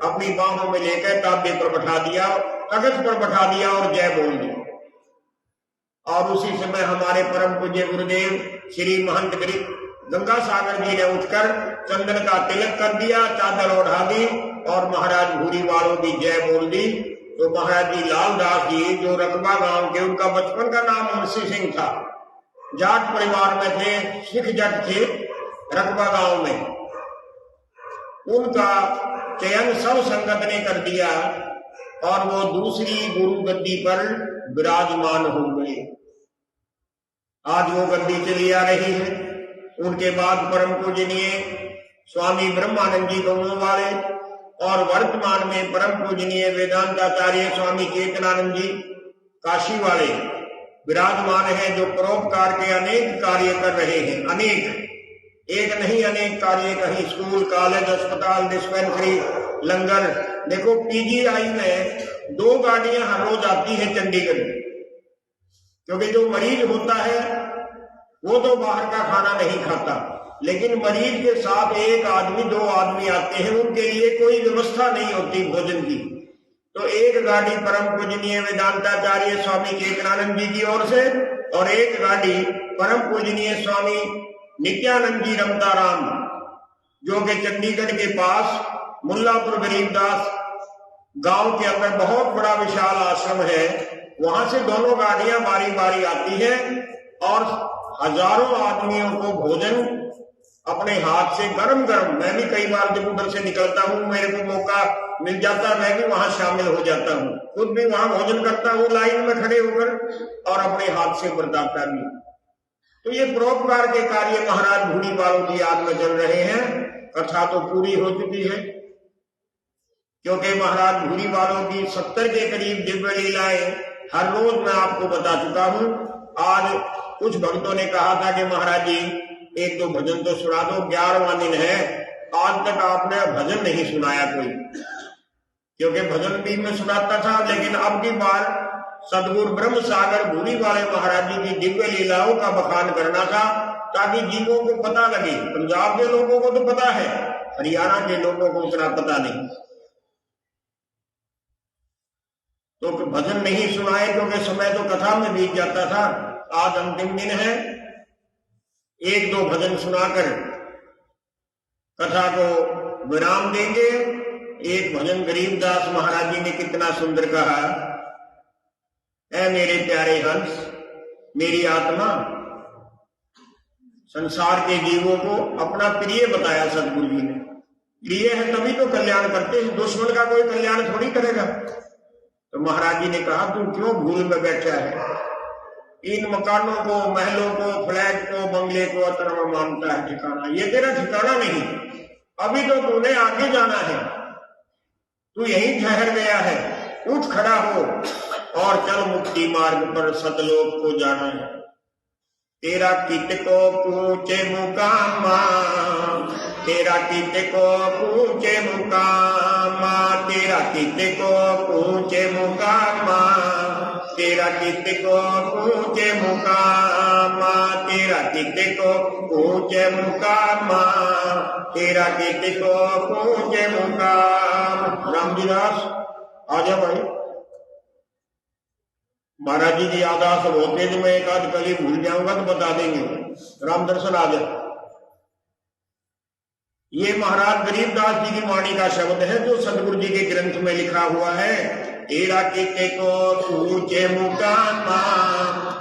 अपनी बाहों में लेकर ताबे पर बैठा दिया, तख्त पर बैठा दिया और जय बोल दी। और उसी समय हमारे परम पूज्य गुरुदेव श्री महंत गंगा सागर जी ने उठकर चंदन का तिलक कर दिया, चादर ओढ़ा दी और महाराज भूरी वालों की जय बोल दी। तो महाराज जी लाल दास जी जो रकबा गांव के, उनका बचपन का नाम मुंशी सिंह था, जाट परिवार में थे, सिख जट थे रकबा गांव में। उनका चयन सब संगत ने कर दिया और वो दूसरी गुरु गद्दी पर विराजमान हो गए। आज वो गद्दी चली आ रही है। उनके बाद परम पूजनीय स्वामी ब्रह्मानंद जी गौड़ वाले और वर्तमान में परम पूजनीय वेदांताचार्य स्वामी चेतनानंद जी काशी वाले विराजमान हैं, जो परोपकार के अनेक कार्य कर रहे हैं। अनेक, एक नहीं अनेक कार्य, कहीं स्कूल, कॉलेज, अस्पताल, डिस्पेंसरी, लंगर। देखो पीजीआई में 2 गाड़ियां हर रोज आती है चंडीगढ़, क्योंकि जो मरीज होता है वो तो बाहर का खाना नहीं खाता, लेकिन मरीज के साथ 1 आदमी 2 आदमी आते हैं, उनके लिए कोई व्यवस्था नहीं होती भोजन की। तो एक गाड़ी परम पूजनीय वेदांताचार्य स्वामी चेतनानंद जी की ओर से और एक गाड़ी परम पूजनीय स्वामी नित्यानंद जी रमताराम, जो कि चंडीगढ़ के पास मुल्लापुर गरीबदास गांव के अंदर बहुत बड़ा विशाल आश्रम है, वहां से दोनों गाड़ियां बारी बारी आती है और हजारों आदमियों को भोजन अपने हाथ से गरम गरम। मैं भी कई बार जब उधर से निकलता हूँ, मेरे को मौका मिल जाता, मैं भी वहां शामिल हो जाता हूँ, खुद भी वहां भोजन करता हूँ लाइन में खड़े होकर और अपने हाथ से बरताता भी। तो ये परोपकार के कार्य महाराज भूरी वालों की याद में चल रहे हैं। कथा तो पूरी हो चुकी है, क्योंकि महाराज भूरी वालों की 70 के करीब दिव्य लीलाएं हर रोज मैं आपको बता चुका हूँ। आज कुछ भक्तों ने कहा था कि महाराज जी 1-2 भजन तो सुना दो, 11वां दिन है, आज तक आपने भजन नहीं सुनाया कोई। क्योंकि भजन भी मैं सुनाता था, लेकिन अब की बार सदगुरु ब्रह्म सागर भूरी वाले महाराज जी की दिव्य लीलाओं का बखान करना था, ताकि जीवों को पता लगे। पंजाब के लोगों को तो पता है, हरियाणा के लोगों को उतना पता नहीं। तो भजन नहीं सुनाए क्योंकि समय तो कथा में बीत जाता था। आज अंतिम दिन है, 1-2 भजन सुनाकर कथा को विराम देंगे। एक भजन गरीबदास महाराज जी ने कितना सुंदर कहा, ऐ मेरे प्यारे हंस मेरी आत्मा। संसार के जीवों को अपना प्रिय बताया सदगुरु जी ने। प्रिय है तभी तो कल्याण करते हैं, दुश्मन का कोई कल्याण थोड़ी करेगा। तो महाराज जी ने कहा, तू क्यों भूल में बैठा है, इन मकानों को, महलों को, फ्लैट को, बंगले को अतर्व मानता है ठिकाना। ये तेरा ठिकाना नहीं, अभी तो तूने आगे जाना है, तू यहीं ठहर गया है। उठ खड़ा हो और चल मुक्ति मार्ग पर, सतलोक को जाना है। तेरा कित को पूछे मुकामा, तेरा कित को पूछे मुकामा, तेरा कित को पूछे मुकामा, तेरा कित को पूछे मुकामा, तेरा कित को पूछे मुकामा, तेरा कित को पूछे मुकाम। रामजीदास आजा भाई। महाराज जी की आदास होते जो मैं एक आध कली भूल जाऊंगा तो बता देंगे। राम दर्शन आ जाए। ये महाराज गरीबदास जी की वाणी का शब्द है जो सदगुरु जी के ग्रंथ में लिखा हुआ है। तेरा कीते को पूछे मुकामा,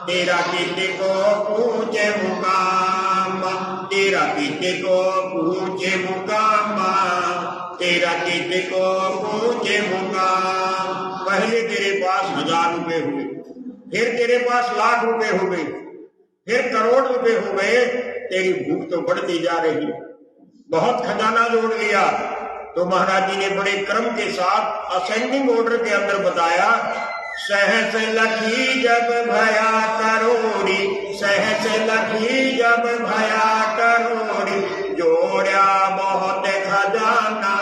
तेरा कीते को पूछे मुकामा, तेरा कीते को पूछे मुकामा, तेरा कीते को पूछे मुकाम। पहले तेरे पास 1000 रुपए हुए, फिर तेरे पास लाख रुपए हो गए, फिर करोड़ रुपए हो गए। तेरी भूख तो बढ़ती जा रही, बहुत खजाना जोड़ लिया। तो महाराज जी ने बड़े क्रम के साथ असेंडिंग ऑर्डर के अंदर बताया, सहस लखी जब भया करोड़ी, सहस लखी जब भया करोड़ी, जोड़ा बहुत खजाना,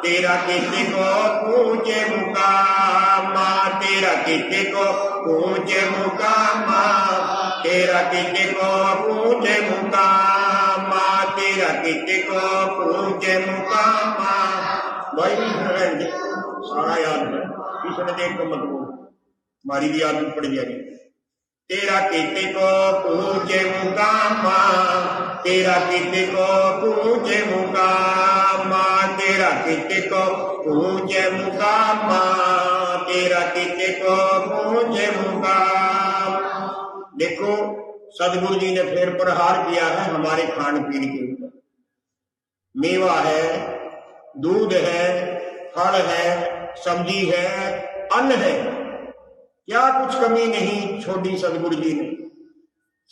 तेरा किसी को पूछे मुकामा, तेरा किसी को पूछे मुकामा, तेरा किसी को पूछे मुकामा, तेरा किसी को पूछे मुकामा। भाई सारा याद है, इसने देख कर मत बोल, हमारी भी आदत पड़ जाएगी। तेरा किसी को पूछे मुकामा, तेरा किसी को पूछे मुकामा, तेरा किसी को पूछे मुकामा, तेरा किसी को पूछे मुकाम। देखो सदगुरु जी ने फिर प्रहार किया है हमारे खान पीन के ऊपर। मेवा है, दूध है, फल है, सब्जी है, अन्न है, क्या कुछ कमी नहीं छोड़ी सदगुरु जी ने,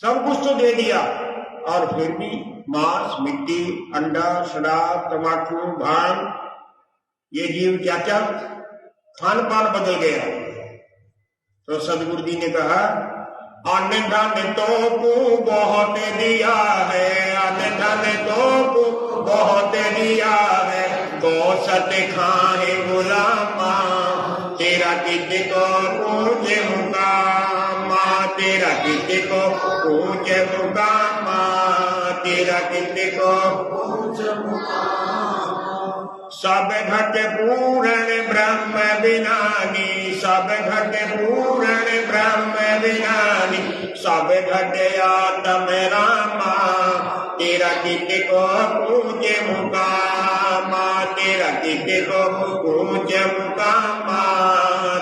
सब कुछ तो दे दिया। और फिर भी मांस, मिट्टी, अंडा, शराब, तंबाकू, भांग, ये जीव क्या क्या खान पान बदल गया। तो सदगुरु जी ने कहा, अन्न धन तो बहुत दिया है, अन्न धन तो बहुत दिया है, गौसत खाए गुलामा, तेरा किसी को पूछे मुकामा, तेरा किसी को पूछे मुकामा, तेरा किसी को पूछे मुकामा। सब घट पूर्ण ब्रह्म विनानी, सब घट पूर्ण ब्रह्म विनानी, सब घट आत्म रामा, तेरा किसी को पूछे मुकामा, तेरा किसी को पूछे मुकामा,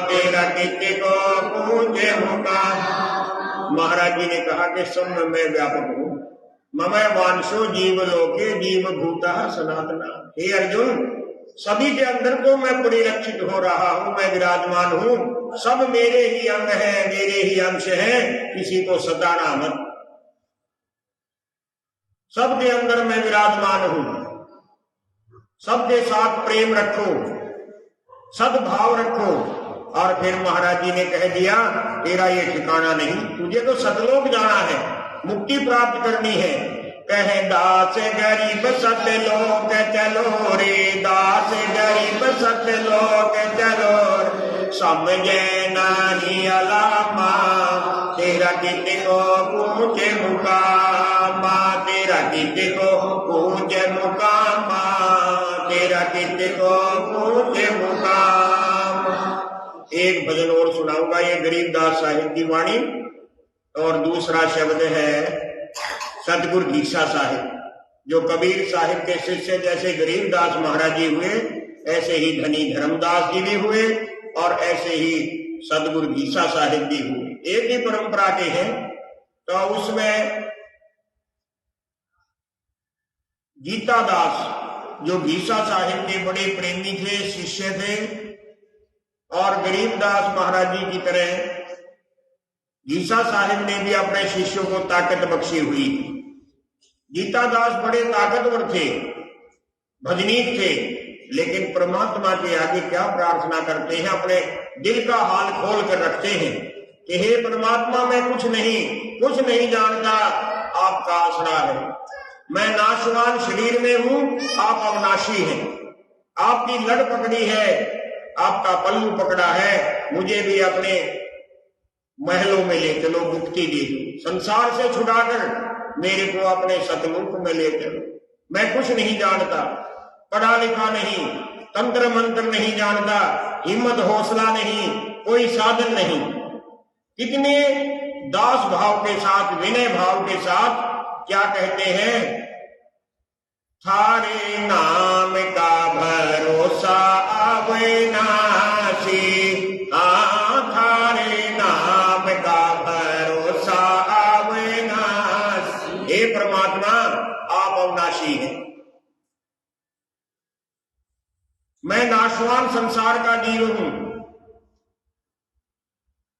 तेरा किसी को पूछे मुकामा। महाराज जी ने कहा कि सब में मैं व्यापक हूँ, ममय वांशो जीव लोके जीव भूता सनातना। हे अर्जुन, सभी के अंदर तो मैं परिलक्षित हो रहा हूँ, मैं विराजमान हूँ, सब मेरे ही अंग हैं, मेरे ही अंश हैं, किसी को सताना मत। सबके अंदर मैं विराजमान हूँ, सबके साथ प्रेम रखो, सद्भाव रखो। और फिर महाराज जी ने कह दिया, तेरा ये ठिकाना नहीं, तुझे तो सतलोक जाना है, मुक्ति प्राप्त करनी है। कहे दास गरीब सतलोक चलो रे, दास गरीब सतलोक चलो रे, समझे नानी अलामा, तेरा किसी को पूछे मुकामा, तेरा किसी को पूछे मुकामा, तेरा किसी को पूछे मुकाम। एक भजन और सुनाऊंगा, ये गरीबदास साहिब की वाणी, और दूसरा शब्द है सतगुरु गीसा साहिब, जो कबीर साहिब के शिष्य जैसे गरीबदास महाराज जी हुए, ऐसे ही धनी धर्मदास जी भी हुए, और ऐसे ही सतगुरु गीसा साहिब भी हुए, एक ही परंपरा के हैं। तो उसमें गीता दास जो गीसा साहिब के बड़े प्रेमी थे, शिष्य थे, और गरीबदास महाराज जी की तरह गीसा साहिब ने भी अपने शिष्यों को ताकत बख्शी हुई। गीता दास बड़े ताकतवर थे, भजनीक थे, लेकिन परमात्मा के आगे क्या प्रार्थना करते हैं, अपने दिल का हाल खोल कर रखते हैं कि हे परमात्मा, मैं कुछ नहीं जानता, आपका आसरा है, मैं नाशवान शरीर में हूं, आप अविनाशी हैं, आपकी लड़ पकड़ी है, आपका पल्लू पकड़ा है, मुझे भी अपने महलों में ले चलो, मुक्ति दे दो, संसार से छुड़ाकर मेरे को अपने सतलोक में ले चलो। मैं कुछ नहीं जानता, पढ़ा लिखा नहीं, तंत्र मंत्र नहीं जानता, हिम्मत हौसला नहीं, कोई साधन नहीं। कितने दास भाव के साथ, विनय भाव के साथ क्या कहते हैं, थारे नाम का भरोसा अविनाशी, थारे नाम का भरोसा अविनाशी। हे परमात्मा, आप अविनाशी हैं। मैं नाशवान संसार का जीव हूं,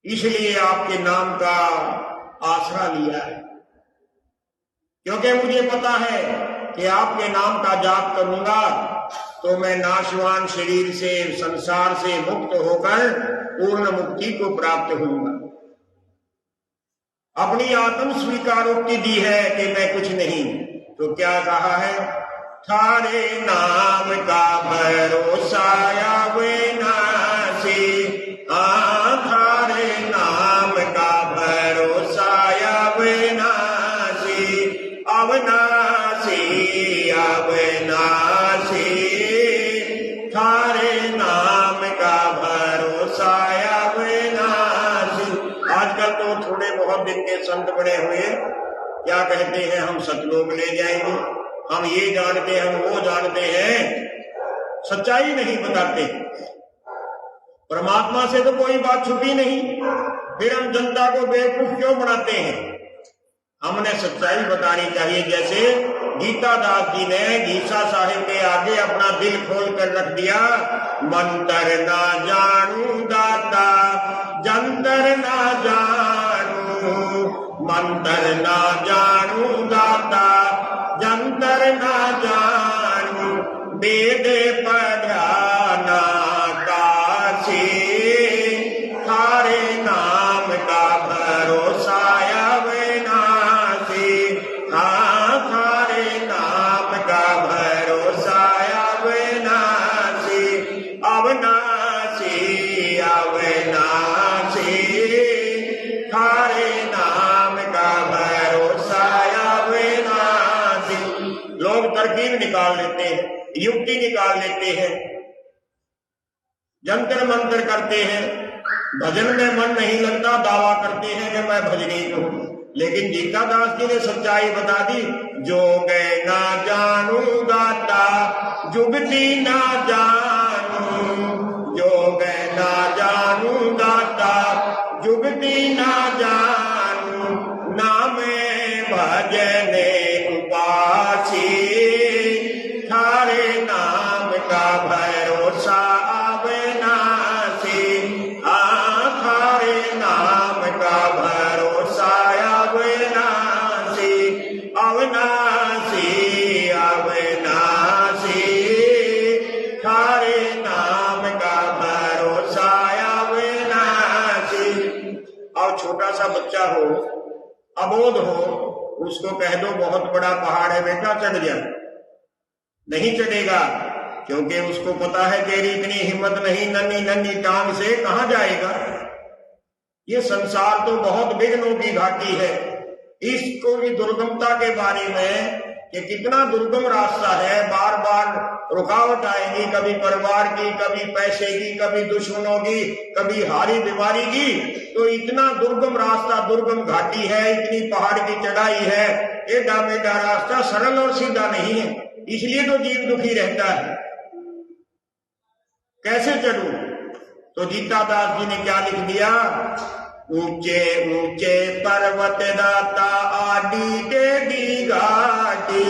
इसलिए आपके नाम का आसरा लिया है, क्योंकि मुझे पता है कि आपके नाम का जाप करूंगा तो मैं नाशवान शरीर से, संसार से मुक्त होकर पूर्ण मुक्ति को प्राप्त होऊंगा। अपनी आत्म स्वीकारोक्ति दी है कि मैं कुछ नहीं, तो क्या कहा है? थारे नाम का भरोसा अविनाशी, थारे नाम का भरोसा अविनाशी, अविनाशी अविनाशी, थारे नाम का भरोसा अविनाशी। आजकल तो थोड़े बहुत दिन के संत बड़े हुए क्या कहते हैं, हम सतलोक ले जाएंगे, हम ये जानते हैं, हम वो जानते हैं, सच्चाई नहीं बताते। परमात्मा से तो कोई बात छुपी नहीं, फिर हम जनता को बेवकूफ क्यों बनाते हैं? हमने सच्चाई बतानी चाहिए। जैसे गीता दास जी ने गीसा साहिब के आगे अपना दिल खोल कर रख दिया, मंतर ना जानू दाता जंतर ना जानू, मंतर ना जानू दाता जंतर ना जानू, वेद पढ़ा ना काशी, थारे नाम का भरोसा अविनाशी, थारे नाम का भरोसा अविनाशी, अविनाशी अविनाशी, थारे नाम का भरोसा अविनाशी। लोग तरकीब निकाल लेते हैं, युक्ति निकाल लेते हैं, जंतर मंतर करते हैं, भजन में मन नहीं लगता, दावा करते हैं कि मैं भजनी हूं। लेकिन गीता दास जी ने सच्चाई बता दी, जो गए ना जानू दाता जुगती ना जानू, जो गए ना जानू दाता जुगती ना जानू, नामे भजने उपासी, थारे नाम का भरोसा अविनाशी, थारे नाम का भरोसा अविनाशी, अविनाशी अविनाशी, थारे नाम का भरोसा अविनाशी। और छोटा सा बच्चा हो, अबोध हो, उसको कह दो बहुत बड़ा पहाड़ है बेटा, चढ़ जा, नहीं चढ़ेगा, क्योंकि उसको पता है तेरी इतनी हिम्मत नहीं, नन्ही नन्ही टांग से कहां जाएगा। ये संसार तो बहुत विघ्नों की घाटी है। इसको भी दुर्गमता के बारे में कि कितना दुर्गम रास्ता है, बार बार रुकावट आएगी, कभी परिवार की, कभी पैसे की, कभी दुश्मनों की, कभी हारी बीमारी की। तो इतना दुर्गम रास्ता, दुर्गम घाटी है, इतनी पहाड़ की चढ़ाई है, एडा मेडा रास्ता सरल और सीधा नहीं है, इसलिए तो जीव दुखी रहता है। कैसे चढ़ूं? तो गीता दास जी ने क्या लिख दिया, ऊंचे ऊंचे पर्वत दाता आदि टेढ़ी घाटी,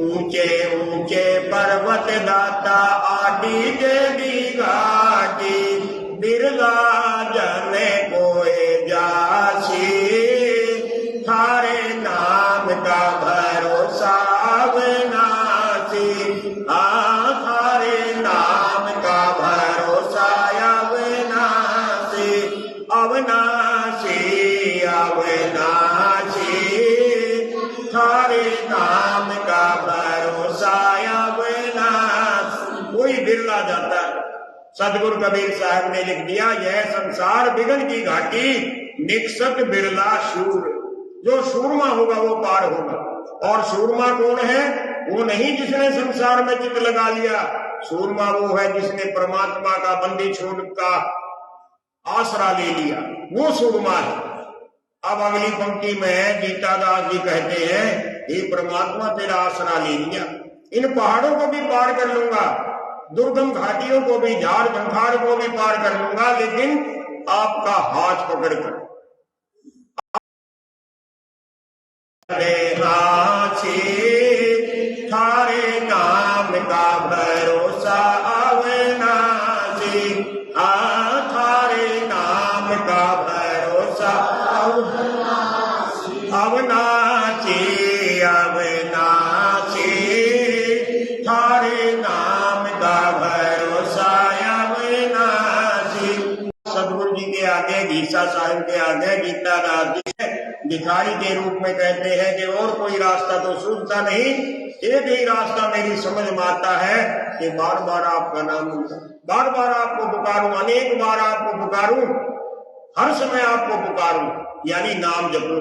ऊंचे ऊंचे पर्वत दाता आदि टेढ़ी घाटी, बिरला जने कोई जासी, थारे नाम का भरोसा अविनाशी, थारे नाम का भरोसा अविनाशी, अविनाशी अविनाशी, थारे नाम का भरोसा अविनाशी। कोई बिरला जाता है। सदगुरु कबीर साहब ने लिख दिया, यह संसार विघ्न की घाटी, निकसत बिरला शूर, जो सूरमा होगा वो पार होगा। और सूरमा कौन है? वो नहीं जिसने संसार में चित्त लगा लिया, सूरमा वो है जिसने परमात्मा का बंदी छोड़ का आसरा ले लिया, वो सूरमा है। अब अगली पंक्ति में गीता दास जी कहते हैं, हे परमात्मा तेरा आसरा ले लिया, इन पहाड़ों को भी पार कर लूंगा, दुर्गम घाटियों को भी, झाड़ झंखाड़ को भी पार कर लूंगा, लेकिन आपका हाथ पकड़कर थारे नाम का भरोसा अविनाशी, थारे नाम का भरोसा अविनाशी, अविनाशी, थारे नाम का भरोसा अविनाशी। सदगुरु जी के आगे, गीसा साहिब के आगे गीता दास जी भिखारी के रूप में कहते हैं कि और कोई रास्ता तो सूझता नहीं, एक ही रास्ता मेरी समझ में आता है कि बार बार आपका नाम लूं, बार बार आपको पुकारूं, अनेक बार आपको पुकारूं, हर समय आपको पुकारूं, यानी नाम जपूं।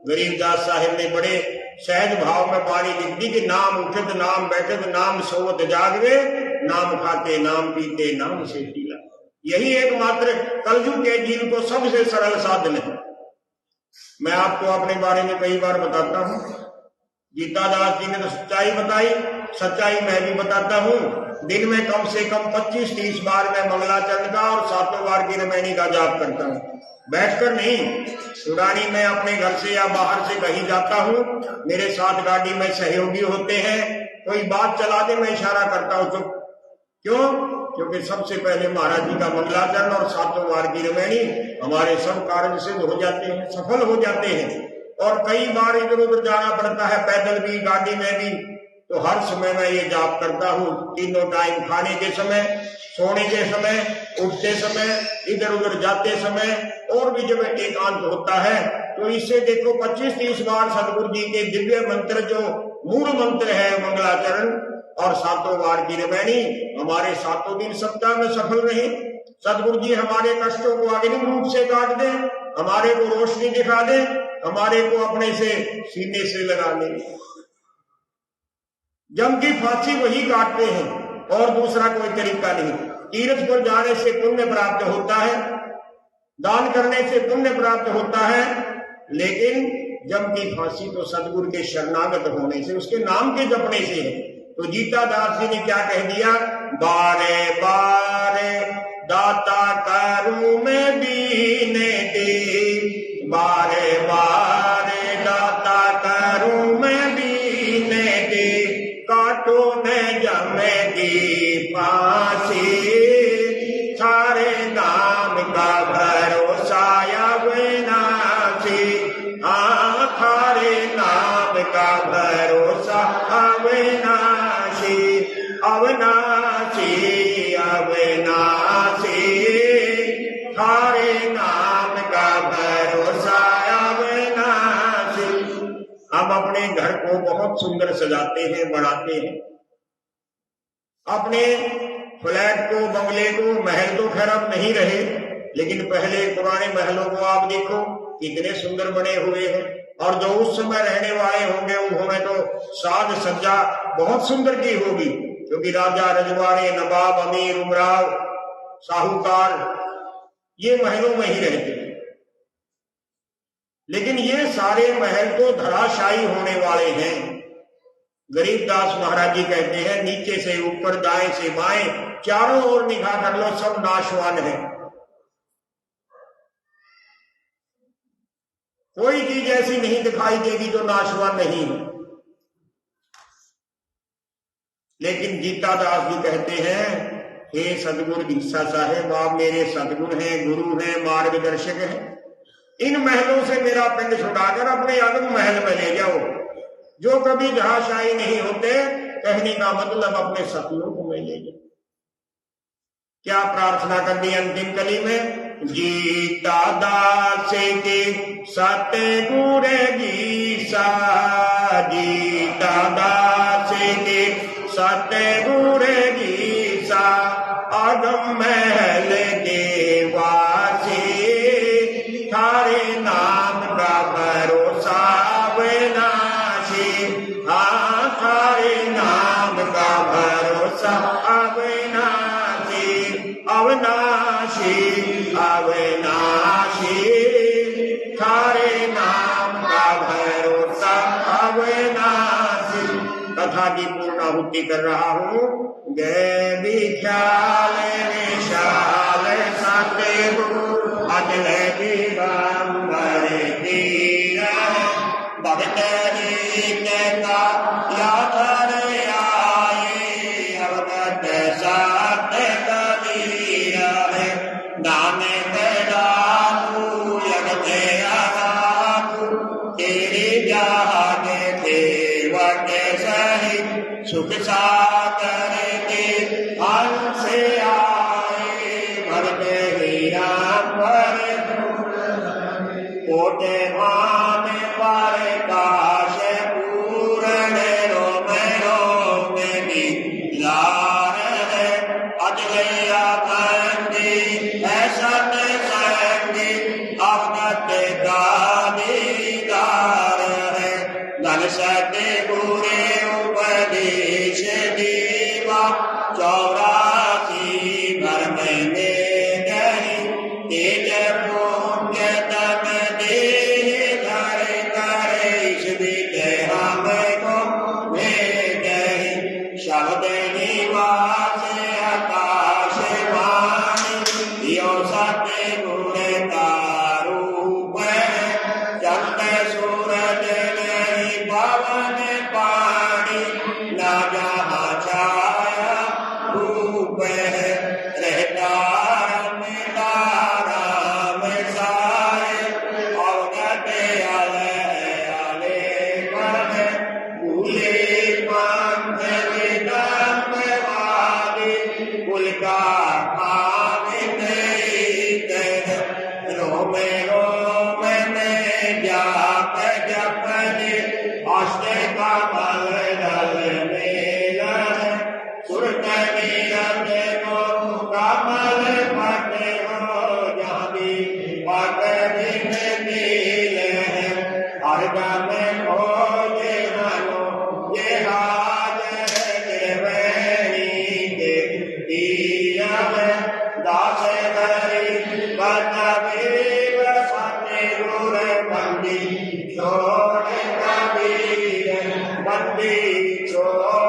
गरीबदास साहिब ने बड़े सहज भाव में पानी लिख दी कि नाम उठत नाम बैठत नाम सोवत जागवे, नाम खाते नाम पीते नाम से पीला। यही एकमात्र कलयुग के जीवन को सबसे सरल साधन है। मैं आपको अपने बारे में कई बार बताता हूँ, गीता दास जी ने तो सच्चाई बताई, सच्चाई मैं भी बताता हूँ। दिन में कम से कम 25-30 बार मैं मंगलाचरण का और 7 बार की रामायणी का जाप करता हूँ, बैठकर नहीं। सुरानी में अपने घर से या बाहर से कहीं जाता हूँ, मेरे साथ गाड़ी में सहयोगी होते हैं, कोई बात चला दे मैं इशारा करता हूँ चुप। क्यों? क्योंकि सबसे पहले महाराज जी का मंगलाचरण और 7 बार की रामायणी हमारे सब कार्य सिद्ध हो जाते हैं, सफल हो जाते हैं। और कई बार इधर उधर जाना पड़ता है, पैदल भी गाड़ी में भी, तो हर समय मैं ये जाप करता हूँ। तीनों टाइम, खाने के समय, सोने के समय, उठते समय, इधर उधर जाते समय, और भी जब एकांत होता है तो इससे देखो 25-30 बार सदगुरु जी के दिव्य मंत्र, जो मूल मंत्र है मंगलाचरण और 7 बार की रामायणी, हमारे 7 दिन सप्ताह में सफल रहे। सदगुरु जी हमारे कष्टों को अग्नि रूप से काट दे, हमारे को रोशनी दिखा दे, हमारे को अपने से सीने से लगा ले। जम की फांसी वही काटते हैं और दूसरा कोई तरीका नहीं। तीर्थ पर जाने से पुण्य प्राप्त होता है, दान करने से पुण्य प्राप्त होता है, लेकिन जम की फांसी तो सदगुरु के शरणागत होने से, उसके नाम के जपने से है। तो गीता दास जी ने क्या कह दिया? बारे बारे दाता करूं मैं दीने दे, बारे बारे दाता करूं मैं दीने दे, काटो न जमे दी फांसी, थारे नाम का भरोसा अविनाशी, थारे नाम का भरोसा अविनाशी, अविनाशी, अविनाशी, थारे नाम का भरोसा अविनाशी। हम अपने घर को बहुत सुंदर सजाते हैं, बढ़ाते हैं, अपने फ्लैट को, बंगले को, महल तो खैर अब नहीं रहे, लेकिन पहले पुराने महलों को आप देखो कितने सुंदर बने हुए हैं। और जो उस समय रहने वाले होंगे उन्होंने तो साज सज्जा बहुत सुंदर की होगी, क्योंकि राजा रजवाड़े, नवाब, अमीर, उमराव, साहूकार ये महलों में ही रहते हैं। लेकिन ये सारे महल तो धराशायी होने वाले हैं। गरीबदास महाराज जी कहते हैं, नीचे से ऊपर, दाएं से बाएं, चारों ओर निगाह कर लो, सब नाशवान है। कोई चीज ऐसी नहीं दिखाई देगी जो नाशवान नहीं है। लेकिन गीता दास जी कहते हैं, हे सदगुरु गीसा साहेब, आप मेरे सदगुरु हैं, गुरु हैं, मार्गदर्शक हैं, इन महलों से मेरा पिंड छुड़ाकर अपने अगम महल में ले जाओ, जो कभी धराशायी नहीं होते। कहने का मतलब अपने सतलोक में ले जाओ। क्या प्रार्थना कर दी अंतिम कली में? गीता दास के सतगुरु गीसा, गीता दास के सतगुरु गीसा, अगम महल देवासी, थारे नाम का भरोसा अविनाशी, थारे नाम का भरोसा अविनाशी, अविनाशी, अविनाशी, थारे नाम का भरोसा अविनाशी। कथा की पूर्ण आहुति कर रहा हूँ। जय विशाल विशाल सतगुरु अजल दिगंबर तीर भगत हित का यादर आए अवगत सत कबीर नानक दासु लगते आगु तेरे जागे देवक सही सुख सागर के हंस आए भरत हीरा पर कोटे मान पर काश पूर्ण रोम रोम लार है अजया बंदी ऐसा संगी अवगत का दीदार है धन सत्य गुरे उपदेश दीवा 84 भर में गई तेज पुण्य तम दे धर कर इस विद्य हमको में गई शब्द निवास आकाश वाणी यो सत्य गुण का रूप चंद सूरज नहीं पवन पानी न जहाँ छाया रूप है रहता राम साय अवगत आले कर भूले पंथ विदम्ब वाली कुल का रोम रोम में जाप जपने अष्ट का बल दल मेलन सुरत नीरज को कमल पट हो जाबी पट दिन नील है हरदम खोजे मनो ये राज देवनी के दिया है दास हरि बतवीर सतगुर बंदी छोड़ कबीर बंदी छोड़